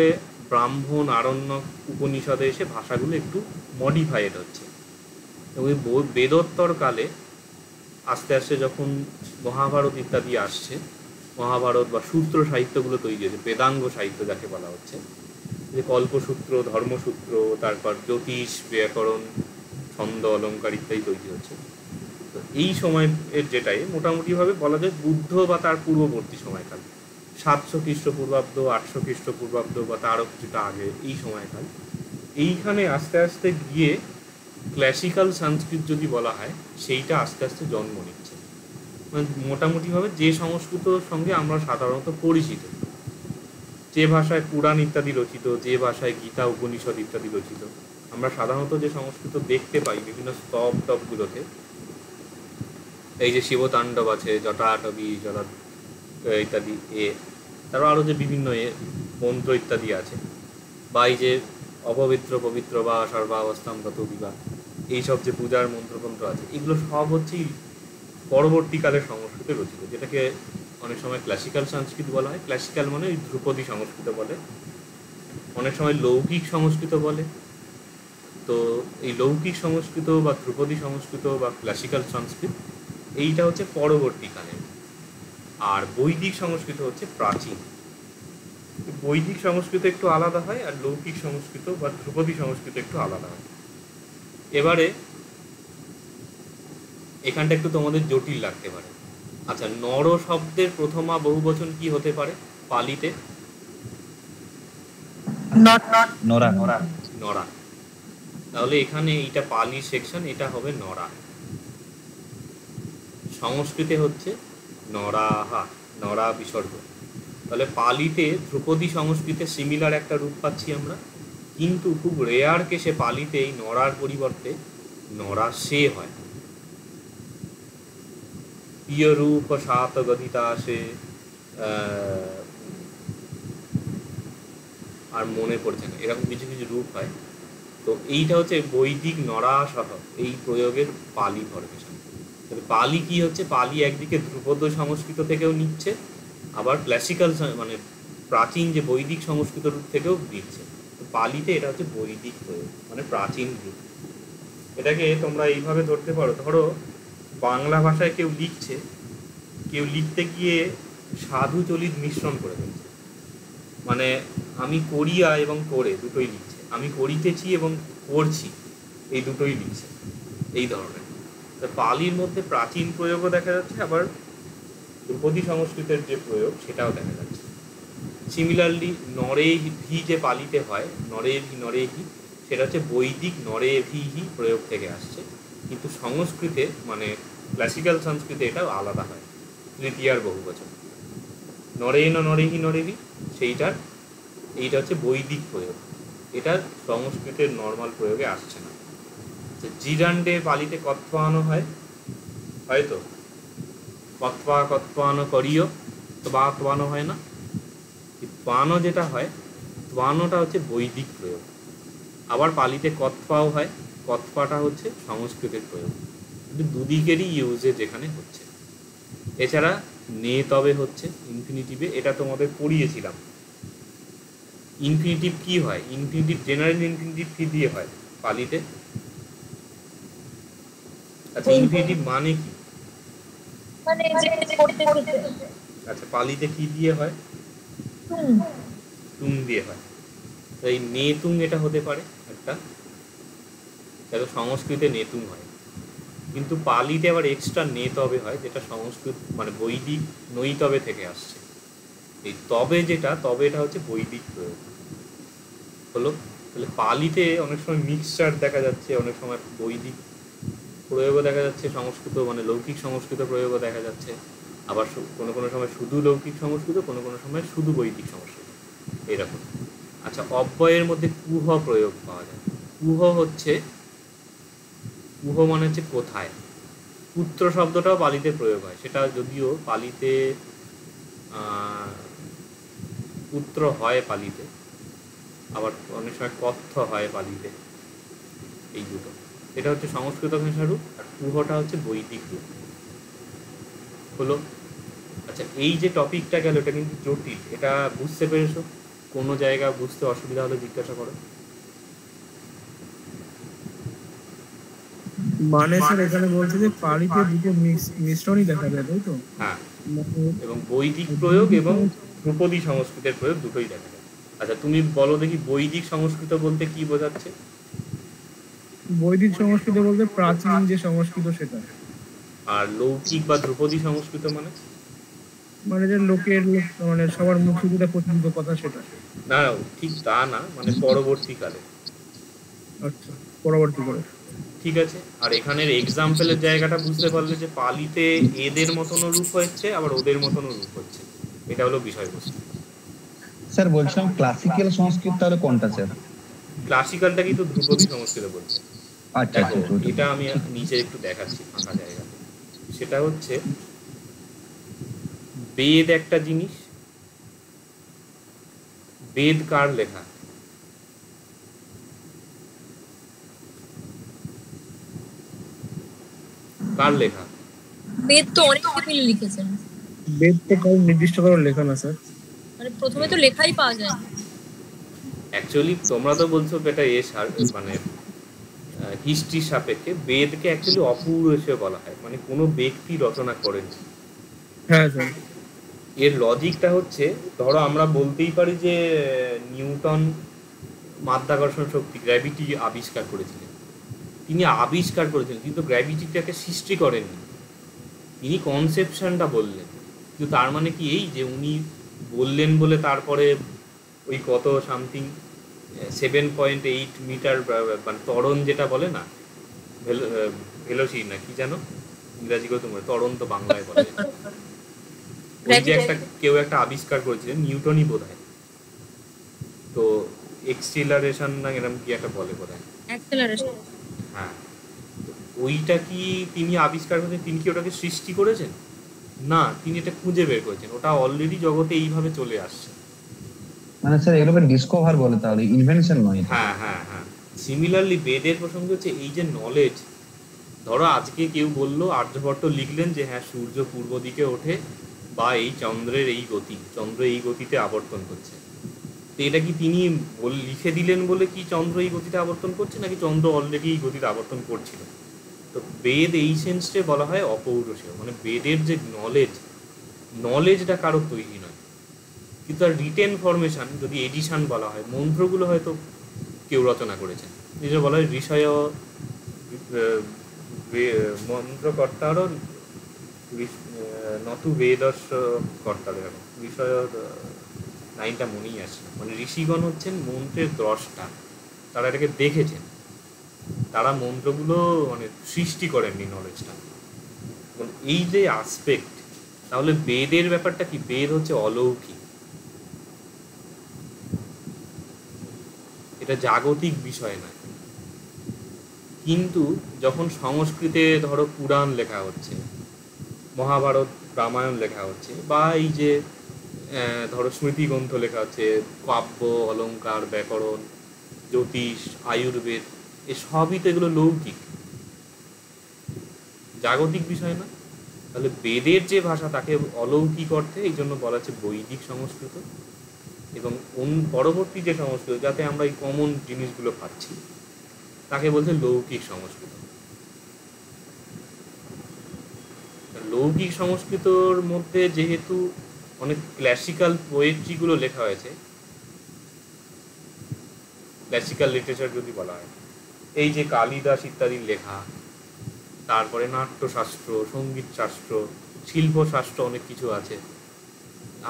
ব্রাহ্মণ, আরণ্যক, উপনিষদে এসে ভাষাগুলো একটু মডিফাইড হচ্ছে। এবং বেদোত্তর কালে আস্তে আস্তে যখন মহাভারত ইত্যাদি আসছে, মহাভারত বা সূত্র সাহিত্যগুলো তৈরি হয়েছে, বেদাঙ্গ সাহিত্য যাকে বলা হচ্ছে, যে কল্পসূত্র, ধর্মসূত্র, তারপর জ্যোতিষ, ব্যাকরণ, ছন্দ, অলঙ্কার ইত্যাদি তৈরি হচ্ছে। তো এই সময়ের যেটাই মোটামুটিভাবে বলা যায় বুদ্ধ বা তার পূর্ববর্তী সময়কাল, 700 খ্রিস্টপূর্বাব্দ, 800 খ্রিস্টপূর্বাব্দ বা তারও কিছুটা আগে, এই সময়কাল। এইখানে আস্তে আস্তে গিয়ে ক্লাসিক্যাল সংস্কৃত যদি বলা হয়, সেইটা আস্তে আস্তে জন্ম নিচ্ছে। মানে মোটামুটিভাবে যে সংস্কৃতর সঙ্গে আমরা সাধারণত পরিচিত, যে ভাষায় পুরাণ ইত্যাদি রচিত, যে ভাষায় গীতা, উপনিষদ ইত্যাদি রচিত, আমরা সাধারণত যে সংস্কৃত দেখতে পাই বিভিন্ন স্তব টবগুলোতে, এই যে শিবতাণ্ডব আছে, জটাটবী, ইত্যাদি, তারও আরও যে বিভিন্ন মন্ত্র ইত্যাদি আছে, বা এই যে অপবিত্র পবিত্র বা সর্বাবস্থাম গত বিবাহ, এইসব যে পূজার মন্ত্রতন্ত্র আছে, এগুলো সব হচ্ছেই পরবর্তীকালের সংস্কৃতে রচিত, যেটাকে অনেক সময় ক্লাসিক্যাল সংস্কৃত বলা হয়। ক্লাসিক্যাল মানে ওই ধ্রুপদী সংস্কৃত বলে, অনেক সময় লৌকিক সংস্কৃত বলে। তো এই লৌকিক সংস্কৃত বা ধ্রুপদী সংস্কৃত বা ক্লাসিক্যাল সংস্কৃত, এইটা হচ্ছে পরবর্তীকালে। আর বৈদিক সংস্কৃত হচ্ছে প্রাচীন। বৈদিক সংস্কৃত একটু আলাদা হয়, আর লৌকিক সংস্কৃত বা ধ্রুপদী সংস্কৃত একটু আলাদা হয়। এবারে এখানটা একটু তোমাদের জটিল লাগতে পারে। আচ্ছা, নর শব্দের প্রথমা বহুবচন কি হতে পারে পালিতে? নরা। নরা। তাহলে এখানে এইটা পালি সেকশন, এটা হবে নরা। সংস্কৃতে হচ্ছে নরাহা, নরা বিসর্গ। তাহলে পালিতে ধ্রুপদী সংস্কৃতে সিমিলার একটা রূপ পাচ্ছি আমরা, কিন্তু খুব রেয়ার কেসে পালিতে এই নরার পরিবর্তে নরা সে হয়। প্রিয় রূপ সাত গদিতা আসে, আর মনে পড়ছে না, এরকম কিছু কিছু রূপ হয়। তো এইটা হচ্ছে বৈদিক নরা সহ এই প্রয়োগের পালি ফরমেশন। তবে পালি কি হচ্ছে, পালি একদিকে ধ্রুপদ সংস্কৃত থেকেও নিচ্ছে, আবার ক্লাসিক্যাল মানে প্রাচীন যে বৈদিক সংস্কৃত রূপ থেকেও নিচ্ছে। তো পালিতে এটা হচ্ছে বৈদিক প্রয়োগ, মানে প্রাচীন রূপ। এটাকে তোমরা এইভাবে ধরতে পারো, ধরো বাংলা ভাষায় কেউ লিখছে, কেউ লিখতে গিয়ে সাধু চলিত মিশ্রণ করে ফেলছে, মানে আমি করিয়া এবং করে দুটোই লিখছে, আমি করিতেছি এবং করছি এই দুটোই লিখছে, এই ধরনের। তা পালির মধ্যে প্রাচীন প্রয়োগও দেখা যাচ্ছে, আবার ধ্রুপদী সংস্কৃতের যে প্রয়োগ সেটাও দেখা যাচ্ছে। সিমিলারলি নরে ভি যে পালিতে হয়, নরে হি, সেটা হচ্ছে বৈদিক নরে ভি প্রয়োগ থেকে আসছে, কিন্তু সংস্কৃতে মানে ক্লাসিক্যাল সংস্কৃতে এটাও আলাদা হয়, তৃতীয়ার বহুবচন। নরেন নরেহি নরেভি সেইটার, এইটা হচ্ছে বৈদিক প্রয়োগ, এটা সংস্কৃতের নর্মাল প্রয়োগে আসছে না। জিরান্ডে পালিতে কত্বানো হয়, হয়তো কত্বানো করিও, ত্বানো হয় না, ত্বানো যেটা হয়, ত্বানোটা হচ্ছে বৈদিক প্রয়োগ। আবার পালিতে কত্পাও হয়, কত্পাটা হচ্ছে সংস্কৃতের প্রয়োগ, কিন্তু দুদিকেরই ইউজেজ এখানে হচ্ছে। এছাড়া নে তবে হচ্ছে ইনফিনিটিভে, এটা তোমাদের পড়িয়েছিলাম। ইনফিনিটিভ কি হয়, ইনফিনিটিভ জেনারেল ইনফিনিটিভ কি দিয়ে হয় পালিতে? আচ্ছা, ইনফিনিটিভ মানে কি? আচ্ছা, পালিতে কি দিয়ে হয়? তুং দিয়ে হয়। তো এই নেতুং এটা হতে পারে একটা, দেখো সংস্কৃতে নেতুং হয়, কিন্তু পালিতে আবার এক্সট্রা নে তবে হয়, যেটা সংস্কৃত মানে বৈদিক নই তবে থেকে আসছে। এই তবে যেটা, তবে এটা হচ্ছে বৈদিক প্রয়োগ হলো। তাহলে পালিতে অনেক সময় মিক্সচার দেখা যাচ্ছে, অনেক সময় বৈদিক প্রয়োগও দেখা যাচ্ছে, সংস্কৃত মানে লৌকিক সংস্কৃত প্রয়োগও দেখা যাচ্ছে, আবার কোনো কোনো সময় শুধু লৌকিক সংস্কৃত, কোনো কোনো সময় শুধু বৈদিক সংস্কৃত, এরকম। আচ্ছা, অব্যয়ের মধ্যে কুহ প্রয়োগ পাওয়া যায়। কুহ হচ্ছে, কুহ মানে হচ্ছে কোথায়। পুত্র শব্দটাও পালিতে প্রয়োগ হয়, সেটা যদিও পালিতে পুত্র হয় পালিতে, আবার অনেক সময় কথ্য হয় পালিতে, এই দুটো। এটা হচ্ছে সংস্কৃত ভাষার রূপ, আর কুহটা হচ্ছে বৈদিক রূপ হলো। আচ্ছা, এই যে টপিকটা গেল এটা কিন্তু জটিল, এটা বুঝতে পেরেছো? কোনো জায়গা বুঝতে অসুবিধা হলে জিজ্ঞাসা করো। মানে স্যার এখানে বলছে যে পালিতে দুটো মিশ্রণই দেখা যায়, তাই তো? হ্যাঁ, এবং বৈদিক প্রয়োগ এবং ধ্রুপদী সংস্কৃতের প্রয়োগ দুটোই দেখা যায়। আচ্ছা, তুমি বলো দেখি বৈদিক সংস্কৃত বলতে কি বোঝাচ্ছে? বৈদিক সংস্কৃত বলতে প্রাচীন যে সংস্কৃত সেটা। আর লৌকিক বা ধ্রুপদী সংস্কৃত মানে? মানে যে লোকের মানে সবার মুখে যেটা প্রচলিত কথা সেটা। না, ঠিক তা না, মানে পরবর্তীকালে। আচ্ছা, পরবর্তীকালে। ঠিক আছে। আর এখানের এক্সাম্পলের জায়গাটা বুঝতে পারলে যে পালিতে এদের মতনও রূপ হচ্ছে, আবার ওদের মতনও রূপ হচ্ছে, এটা হলো বিষয়বস্তু। স্যার বলছিলাম ক্লাসিক্যাল সংস্কৃত তাহলে কোনটা স্যার? ক্লাসিক্যালটা কিন্তু ধ্রুপদী সংস্কৃত বলছে। আচ্ছা, দেখো, এটা আমি নিচে একটু দেখাচ্ছি ফাঁকা জায়গা। সেটা হচ্ছে বেদ একটা জিনিস, বেদ কার লেখা? কার লেখা? বেদ তো অনেকে মিলে লিখেছেন। বেদ তো কারণ নির্দিষ্ট কারণ লেখা না স্যার, মানে প্রথমে তো লেখাই পাওয়া যায়। অ্যাকচুয়ালি তোমরা তো বলছো এটা মানে হিস্ট্রির সাপেক্ষে বেদকে অ্যাকচুয়ালি অপৌরুষে বলা হয়, মানে কোনো ব্যক্তি রচনা করেন। হ্যাঁ স্যার। এর লজিকটা হচ্ছে, ধরো আমরা বলতেই পারি যে নিউটন মাধ্যাকর্ষণ শক্তি গ্র্যাভিটি আবিষ্কার করেছিলেন, তিনি আবিষ্কার করেছেন, কিন্তু গ্র্যাভিটিটাকে সৃষ্টি করেননি, তিনি কনসেপশনটা বললেন। কিন্তু তার মানে কি এই যে উনি বললেন বলে তারপরে ওই কত সামথিং 7.8 মিটার মানে ত্বরণ যেটা বলে না, ভেলোসি না কি জানো ইংরাজি করে, তোমরা ত্বরণ তো বাংলায় বলে, ওই যে একটা কেউ একটা আবিষ্কার করেছিলেন, নিউটনই বোধহয়, তো এক্সিলারেশন না এরকম কি একটা বলে বোধহয়, অ্যাক্সেলারেশন। হ্যাঁ, তো ওইটা কি তিনি আবিষ্কার করেছেন? তিনি কি ওটাকে সৃষ্টি করেছেন? না, তিনি এটা খুঁজে বের করেছেন, ওটা অলরেডি জগতে এইভাবে চলে আসছে। মানে স্যার এগুলোকে ডিসকভার বলে, তাহলে ইনভেনশন নয়। হ্যাঁ হ্যাঁ হ্যাঁ। সিমিলারলি বেদের প্রসঙ্গে হচ্ছে এই যে নলেজ, ধরো আজকে কেউ বললো, আর্যভট্ট লিখলেন যে হ্যাঁ সূর্য পূর্ব দিকে ওঠে, বা এই চন্দ্রের এই গতি, চন্দ্র এই গতিতে আবর্তন করছে, তো এটা কি তিনি লিখে দিলেন বলে কি চন্দ্র এই গতিতে আবর্তন করছে, নাকি চন্দ্র অলরেডি এই গতিতে আবর্তন করছিল? তো বেদ এই সেন্সে বলা হয় অপৌরুষেয়, মানে বেদের যে নলেজটা কারো তৈরি নয়, কিন্তু তার রিটেন ফরমেশন যদি এডিশন বলা হয়, মন্ত্রগুলো হয়তো কেউ রচনা করেছেন, যেটা বলা হয় ঋষয় মন্ত্রকর্তারও নতু বেদস্য কর্তার, এরকম বিষয় লাইনটা মনেই আসে। মানে ঋষিগণ হচ্ছেন মন্ত্রের দ্রষ্টা, তারা এটাকে দেখেছেন, তারা মন্ত্রগুলো মানে সৃষ্টি করেননি নলেজটা। এই যে আসপেক্ট, তাহলে বেদের ব্যাপারটা কি? বেদ হচ্ছে অলৌকিক, এটা জাগতিক বিষয় নয়। কিন্তু যখন সংস্কৃতে ধরো পুরাণ লেখা হচ্ছে, মহাভারত রামায়ণ লেখা হচ্ছে, বা এই যে ধরো স্মৃতিগ্রন্থ লেখা হচ্ছে, কাব্য অলঙ্কার ব্যাকরণ জ্যোতিষ আয়ুর্বেদ, এ সবই তো এগুলো লৌকিক, জাগতিক বিষয় না। তাহলে বেদের যে ভাষা তাকে অলৌকিক অর্থে এই জন্য বলা হচ্ছে বৈদিক সংস্কৃত, এবং পরবর্তী যে সংস্কৃত যাতে আমরা এই কমন জিনিসগুলো পাচ্ছি তাকে বলছে লৌকিক সংস্কৃত। লৌকিক সংস্কৃতর মধ্যে যেহেতু অনেক ক্লাসিক্যাল পোয়েট্রিগুলো লেখা হয়েছে, ক্লাসিক্যাল লিটারেচার যদি বলা হয়, এই যে কালিদাস ইত্যাদির লেখা, তারপরে নাট্যশাস্ত্র, সঙ্গীত শাস্ত্র, শিল্পশাস্ত্র, অনেক কিছু আছে।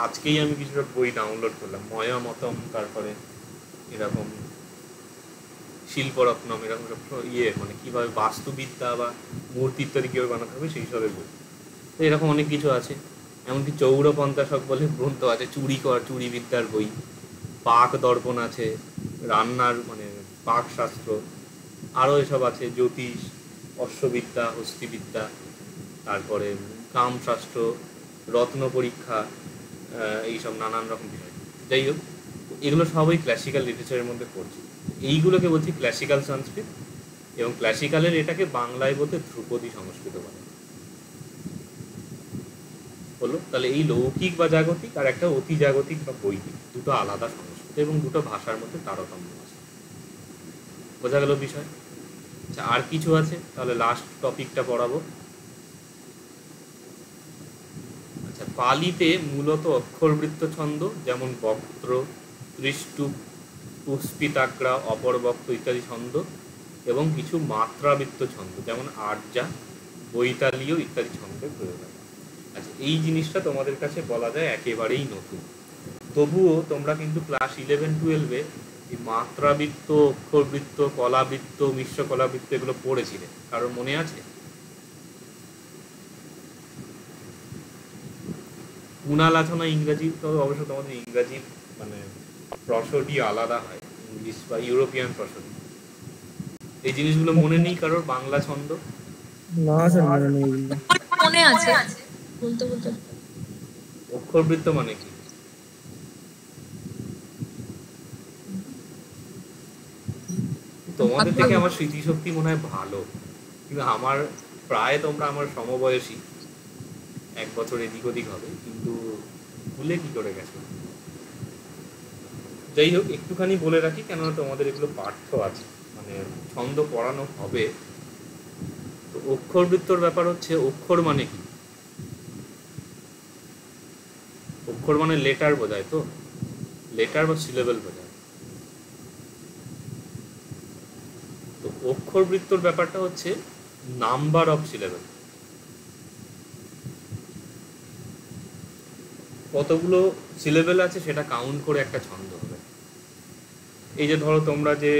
আজকেই আমি কিছুটা বই ডাউনলোড করলাম, ময়ামতম, তারপরে এরকম শিল্পরত্নম, এরকম সব মানে কীভাবে বাস্তুবিদ্যা বা মূর্তি ইত্যাদি কীভাবে বানাতে হবে সেই সবের বই, তো এরকম অনেক কিছু আছে। এমনকি চৌরপঞ্চাশক বলে গ্রন্থ আছে, চুরি বিদ্যার বই, পাক দর্পণ আছে, রান্নার মানে পাক শাস্ত্র, আরও এসব আছে, জ্যোতিষ, অশ্ববিদ্যা, হস্তিবিদ্যা, তারপরে কামশাস্ত্র, রত্ন পরীক্ষা, এইসব নানান রকম বিষয়। যাই হোক, এগুলো সবই ক্লাসিক্যাল লিটারেচারের মধ্যে পড়ছে, এইগুলোকে বলছি ক্লাসিক্যাল সংস্কৃত, এবং ক্লাসিক্যালের এটাকে বাংলায় বলতে ধ্রুপদী সংস্কৃত বলে। হলো, তাহলে এই লৌকিক বা জাগতিক আর একটা অতি জাগতিক বা বৈদিক, দুটো আলাদা সংস্কৃত এবং দুটো ভাষার মধ্যে তারতম্য আছে। বোঝা গেল বিষয়? আচ্ছা, আর কিছু আছে? তাহলে লাস্ট টপিকটা পড়াবো। আচ্ছা, পালিতে মূলত অক্ষরবৃত্ত ছন্দ, যেমন বক্ত্র, ত্রিষ্টুপ, পুষ্পিতাগ্রা, অপরবক্ত ইত্যাদি ছন্দ, এবং কিছু মাত্রাবৃত্ত ছন্দ যেমন আর্যা, বৈতালীয় ইত্যাদি ছন্দের প্রয়োগ হয়। আচ্ছা, এই জিনিসটা তোমাদের কাছে বলা যায় একেবারেই নতুন, তবুও তোমরা কিন্তু ক্লাস 11-12-এ এই মাত্রাবৃত্ত, অক্ষরবৃত্ত, কলাবৃত্ত, মিশ্র কলাবৃত্ত এগুলো পড়েছিলে, কারোর মনে আছে? পুনালাচনা ইংরাজি, তবে অবশ্য তোমাদের ইংরাজি মানে প্রসডি আলাদা হয়, ইংলিশ বা ইউরোপিয়ান প্রসডি। এই জিনিসগুলো মনে নেই কারোর? বাংলা ছন্দ না স্যার মনে নেই। মনে আছে বলতে বলতে। অক্ষরবৃত্ত মানে কি? তোমাদের থেকে আমার স্মৃতিশক্তি মনে হয় ভালো, কিন্তু আমার প্রায় তোমরা আমার সমবয়সী, 1 বছর এদিক ওদিক হবে, কিন্তু ভুলে কি করে গেছো? যাই হোক, একটুখানি বলে রাখি, কেননা তোমাদের এগুলো পাঠ্য আছে, মানে ছন্দ পড়ানো হবে। তো অক্ষরবৃত্তর ব্যাপার হচ্ছে, অক্ষর মানে কি? অক্ষর মানে লেটার বোঝায়, তো লেটার বা সিলেবল বোঝায়। তো অক্ষরবৃত্তর ব্যাপারটা হচ্ছে নাম্বার অফ সিলেবেল, কতগুলো সিলেবেল আছে সেটা কাউন্ট করে একটা ছন্দ হবে। এই যে ধরো তোমরা যে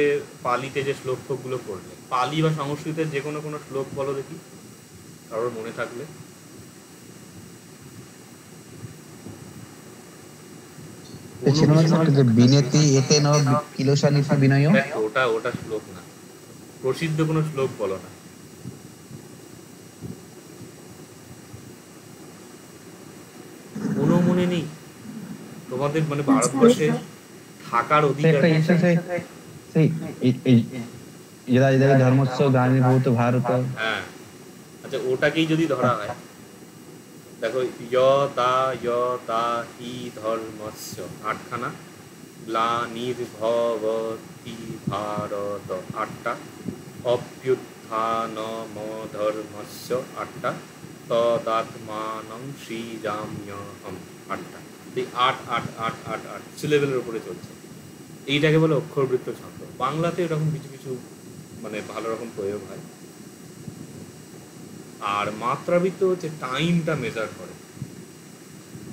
পালিতে যে শ্লোকগুলো পড়লে, পালি বা সংস্কৃতের যে কোনো কোনো শ্লোক বলো দেখি কারোর মনে থাকলে। বিনেতি এতে ন কিলোশানিতি বিনয়। ওটা ওটা শ্লোক না, প্রসিদ্ধ কোনো শ্লোক বলো না। কোনো মনে নেই তোমাদের? মানে ভারতবর্ষে থাকার অধিকার ধর্মস্ব গানীভূত ভারত। হ্যাঁ, আচ্ছা ওটাকেই যদি ধরা হয়, দেখো হি ধর্মস্য 8খানা, গ্লানির্ভবতি ভারত 8টা, অভ্যুত্থানম ধর্মস্য 8টা, তদাত্মানং সৃজাম্যহম 8টা। এই 8 8 8 8 8 সিলেবেলের উপরে চলছে। এইটাকে বলে অক্ষরবৃত্ত ছন্দ। বাংলাতে এরকম কিছু কিছু মানে ভালো রকম প্রয়োগ হয়। আর মাত্রাবৃত্ত হচ্ছে টাইমটা মেজার করে,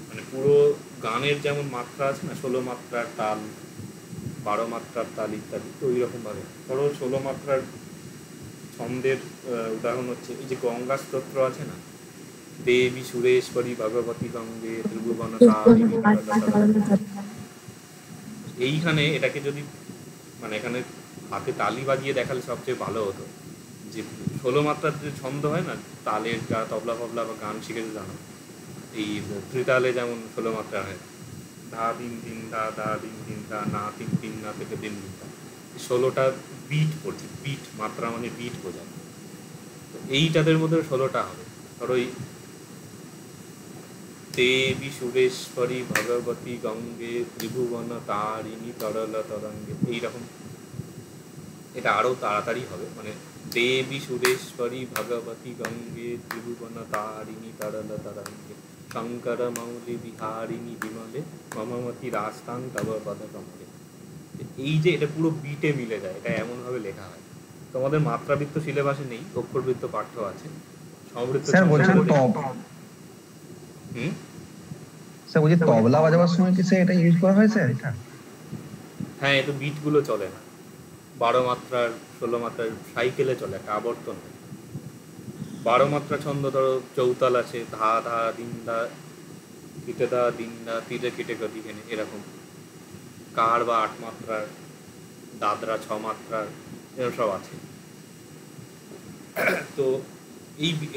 মানে পুরো গানের যেমন মাত্রা আছে না, 16 মাত্রার তাল, 12 মাত্রার তাল ইত্যাদি, তো ওই রকম ভাবে ধরো 16 মাত্রার ছন্দের উদাহরণ হচ্ছে এই যে গঙ্গা স্তোত্র আছে না, দেবী সুরেশ্বরী ভগবতী গঙ্গে ত্রিভুবন তারিণী। এইখানে এটাকে যদি মানে এখানে হাতে তালি বাজিয়ে দেখালে সবচেয়ে ভালো হতো, যে 16 মাত্রার যে ছন্দ হয় না, তালের যারা তবলা ফবলা বা গান শিখেছে জানো, এই ত্রিতালে যেমন 16 মাত্রা হয়, ধা দিন দিন ধা ধা দিন দিন ধা না তিন তিন না থেকে দিন দিন ধা, 16টা বিট পড়ছে। বিট মাত্রা মানে বিট বোঝায়। তো এইটাদের মধ্যে 16টা হবে। ধরো ওই দেবী সুরেশ্বরী ভগবতী গঙ্গে ত্রিভুবন তারিণী তরল তরঙ্গে, এইরকম এটা আরো তাড়াতাড়ি হবে, মানে দেবী সুরেশ্বরী ভগবতী গঙ্গে ত্রিভুবন তারিণী তরল তরঙ্গে শঙ্কর মৌলি বিহারিণী বিমলে মমমতি রাস্তাং তব পদ কমলে। এই যে এটা পুরো বিটে মিলে যায়, এটা এমনভাবে লেখা হয়। তোমাদের মাত্রাবৃত্ত সিলেবাসে নেই, অক্ষরবৃত্ত পাঠ্য আছে। সমবৃত্ত স্যার বলছেন তবলা বাজাবার সময় কি এটা ইউজ করা হয় স্যার? হ্যাঁ, এতো বিট গুলো চলে না। 12 মাত্রার 16 মাত্রার সাইকেলে চলে, একটা আবর্তন। 12 মাত্রা ছন্দ ধরো চৌতাল আছে, ধা ধা দিন দা কিটে দা দিন দা তিরে কিটে গদি, এরকম। কার বা 8 মাত্রার, দাদরা 6 মাত্রার, এরকম সব আছে। তো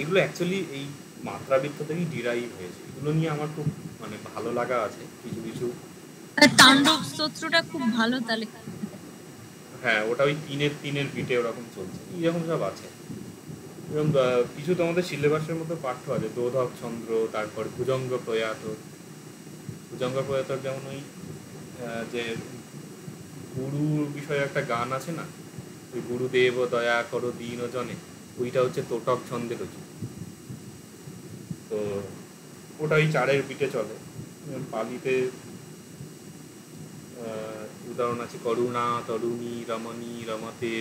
এগুলো অ্যাকচুয়ালি এই মাত্রাবৃত্ত থেকেই ডিরাইভ হয়েছে। এগুলো নিয়ে আমার খুব মানে ভালো লাগা আছে কিছু কিছু। তাণ্ডব স্তোত্রটা খুব ভালো তাহলে। হ্যাঁ, ওটা ওই 3-3 বিটে ওরকম চলছে, এরকম সব আছে। এবং কিছু তোমাদের সিলেবাসের মধ্যে পাঠ্য আছে, দোধক চন্দ্র, তারপর ভুজঙ্গ প্রয়াত। ভুজঙ্গ প্রয়াত যেমন ওই যে গুরুর বিষয়ে একটা গান আছে না, ওই গুরুদেব দয়া করো দীন জনে, ওইটা হচ্ছে তোটক ছন্দের রচি। তো ওটা ওই 4 বিটে চলে। পালিতে উদাহরণ আছে করুণা তরুণী রমণী রমতে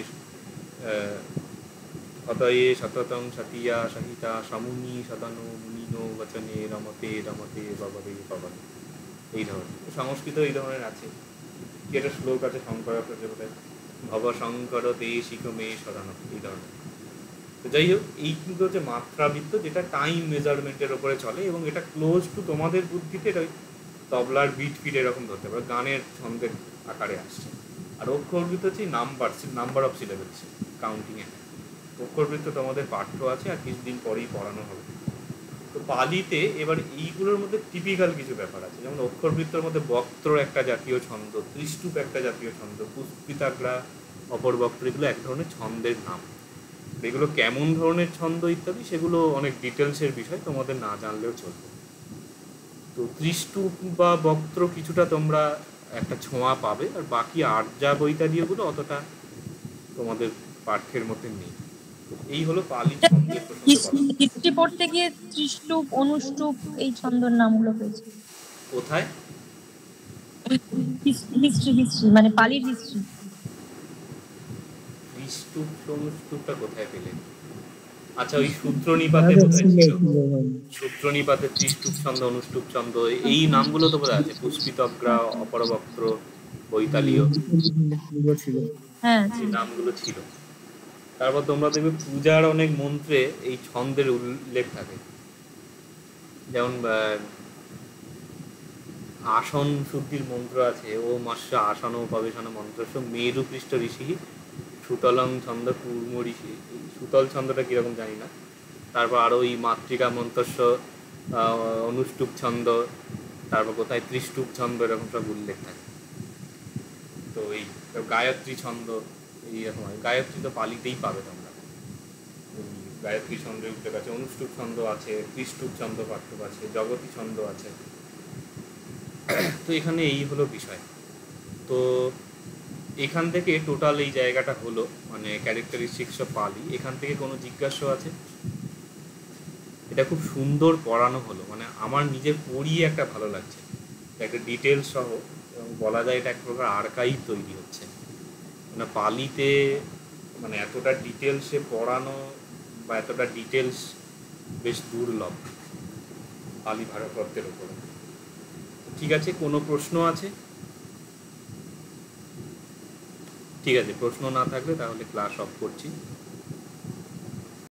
হতয়ে সততং সতিয়া সহিতা সমুনি সদনো মুনিনো বচনে রমতে রমতে ববরে ববনে, এই ধরনের। সংস্কৃত এই ধরনের আছে। কি একটা শ্লোক আছে শঙ্কর বোধহয়, ভব শঙ্কর তে শিখ মে শরণ, এই ধরনের। তো যাই হোক, এই কিন্তু হচ্ছে মাত্রাবৃত্ত, যেটা টাইম মেজারমেন্টের ওপরে চলে, এবং এটা ক্লোজ টু তোমাদের বুদ্ধিতে এটা তবলার বিট ফিট এরকম ধরতে পারে, গানের ছন্দের আকারে আসছে। আর অক্ষরবৃত্ত হচ্ছে নাম্বার অফ সিলেবেলস কাউন্টিংয়ে। অক্ষরবৃত্ত তোমাদের পাঠ্য আছে, আর কিছুদিন পরেই পড়ানো হবে। তো পালিতে এবার এইগুলোর মধ্যে টিপিক্যাল কিছু ব্যাপার আছে, যেমন অক্ষরবৃত্তর মধ্যে বক্ত্র একটা জাতীয় ছন্দ, ত্রিষ্টুপ একটা জাতীয় ছন্দ, পুষ্পিতাগ্রা, অপর বক্ত্র, এগুলো এক ধরনের ছন্দের নাম। এগুলো কেমন ধরনের ছন্দ ইত্যাদি সেগুলো অনেক ডিটেলসের বিষয়, তোমাদের না জানলেও চলবে। তো ত্রিষ্টুপ বা বক্ত্র কিছুটা তোমরা একটা ছোঁয়া পাবে, আর বাকি আর্যা বৈতারীয়গুলো অতটা তোমাদের পাঠ্যের মধ্যে নেই। এই হলো পালি ছন্দের হিস্ট্রি পড়তে গিয়ে ত্রিষ্টুপ অনুষ্টুপ এই ছন্দর নামগুলো পেয়েছে কোথায়? হিস্ট্রি মানে পালির হিস্ট্রি। ত্রিষ্টুপ অনুষ্টুপটা কোথায় পেলে? আচ্ছা, ওই সূত্র নিপাতে কোথায় ছিল? সূত্র নিপাতে ত্রিষ্টুপ ছন্দ, অনুষ্টুপ ছন্দ, এই নামগুলো তো বোধহয় আছে, পুষ্পিতগ্রা, অপরবক্ত্র, বৈতালীয়, ছিল। হ্যাঁ এই নামগুলো ছিল। তারপর তোমরা দেখবে পূজার অনেক মন্ত্রে এই ছন্দের উল্লেখ থাকে, যেমন আসন শুদ্ধির মন্ত্র আছে, ও মৎস্য আসন ও গবেষণা মন্ত্রস্য মেরু পৃষ্ঠ ঋষি সুতলং ছন্দ কুর্ম ঋষি। সুতল ছন্দটা কিরকম জানি না। তারপর আরও ওই মাতৃকা মন্ত্রস্য, অনুষ্টুপ ছন্দ, তারপর কোথায় ত্রিষ্টুপ ছন্দ, এরকম সব উল্লেখ থাকে। তো এই গায়ত্রী ছন্দ এইরকম হয়। গায়ত্রী তো পালিতেই পাবে তোমরা, গায়ত্রী ছন্দের উল্লেখ আছে, অনুষ্টুপ ছন্দ আছে, ত্রিষ্টুপ ছন্দ পাঠ্যক আছে, জগতী ছন্দ আছে। তো এখানে এই হলো বিষয়। তো এখান থেকে টোটাল এই জায়গাটা হলো, মানে ক্যারেক্টারিস্টিক্স অফ পালি। এখান থেকে কোনো জিজ্ঞাসা আছে? এটা খুব সুন্দর পড়ানো হলো, মানে আমার নিজের পড়িয়ে একটা ভালো লাগছে, একটা ডিটেলস সহ, এবং বলা যায় এটা এক প্রকার আর্কাইভ তৈরি হচ্ছে। মানে পালিতে মানে এতটা ডিটেলসে পড়ানো বা এতটা ডিটেলস বেশ দুর্লভ পালি ভারতবর্ষের ওপরে। ঠিক আছে, কোনো প্রশ্ন আছে? ঠিক আছে, প্রশ্ন না থাকলে তাহলে ক্লাস অফ করছি।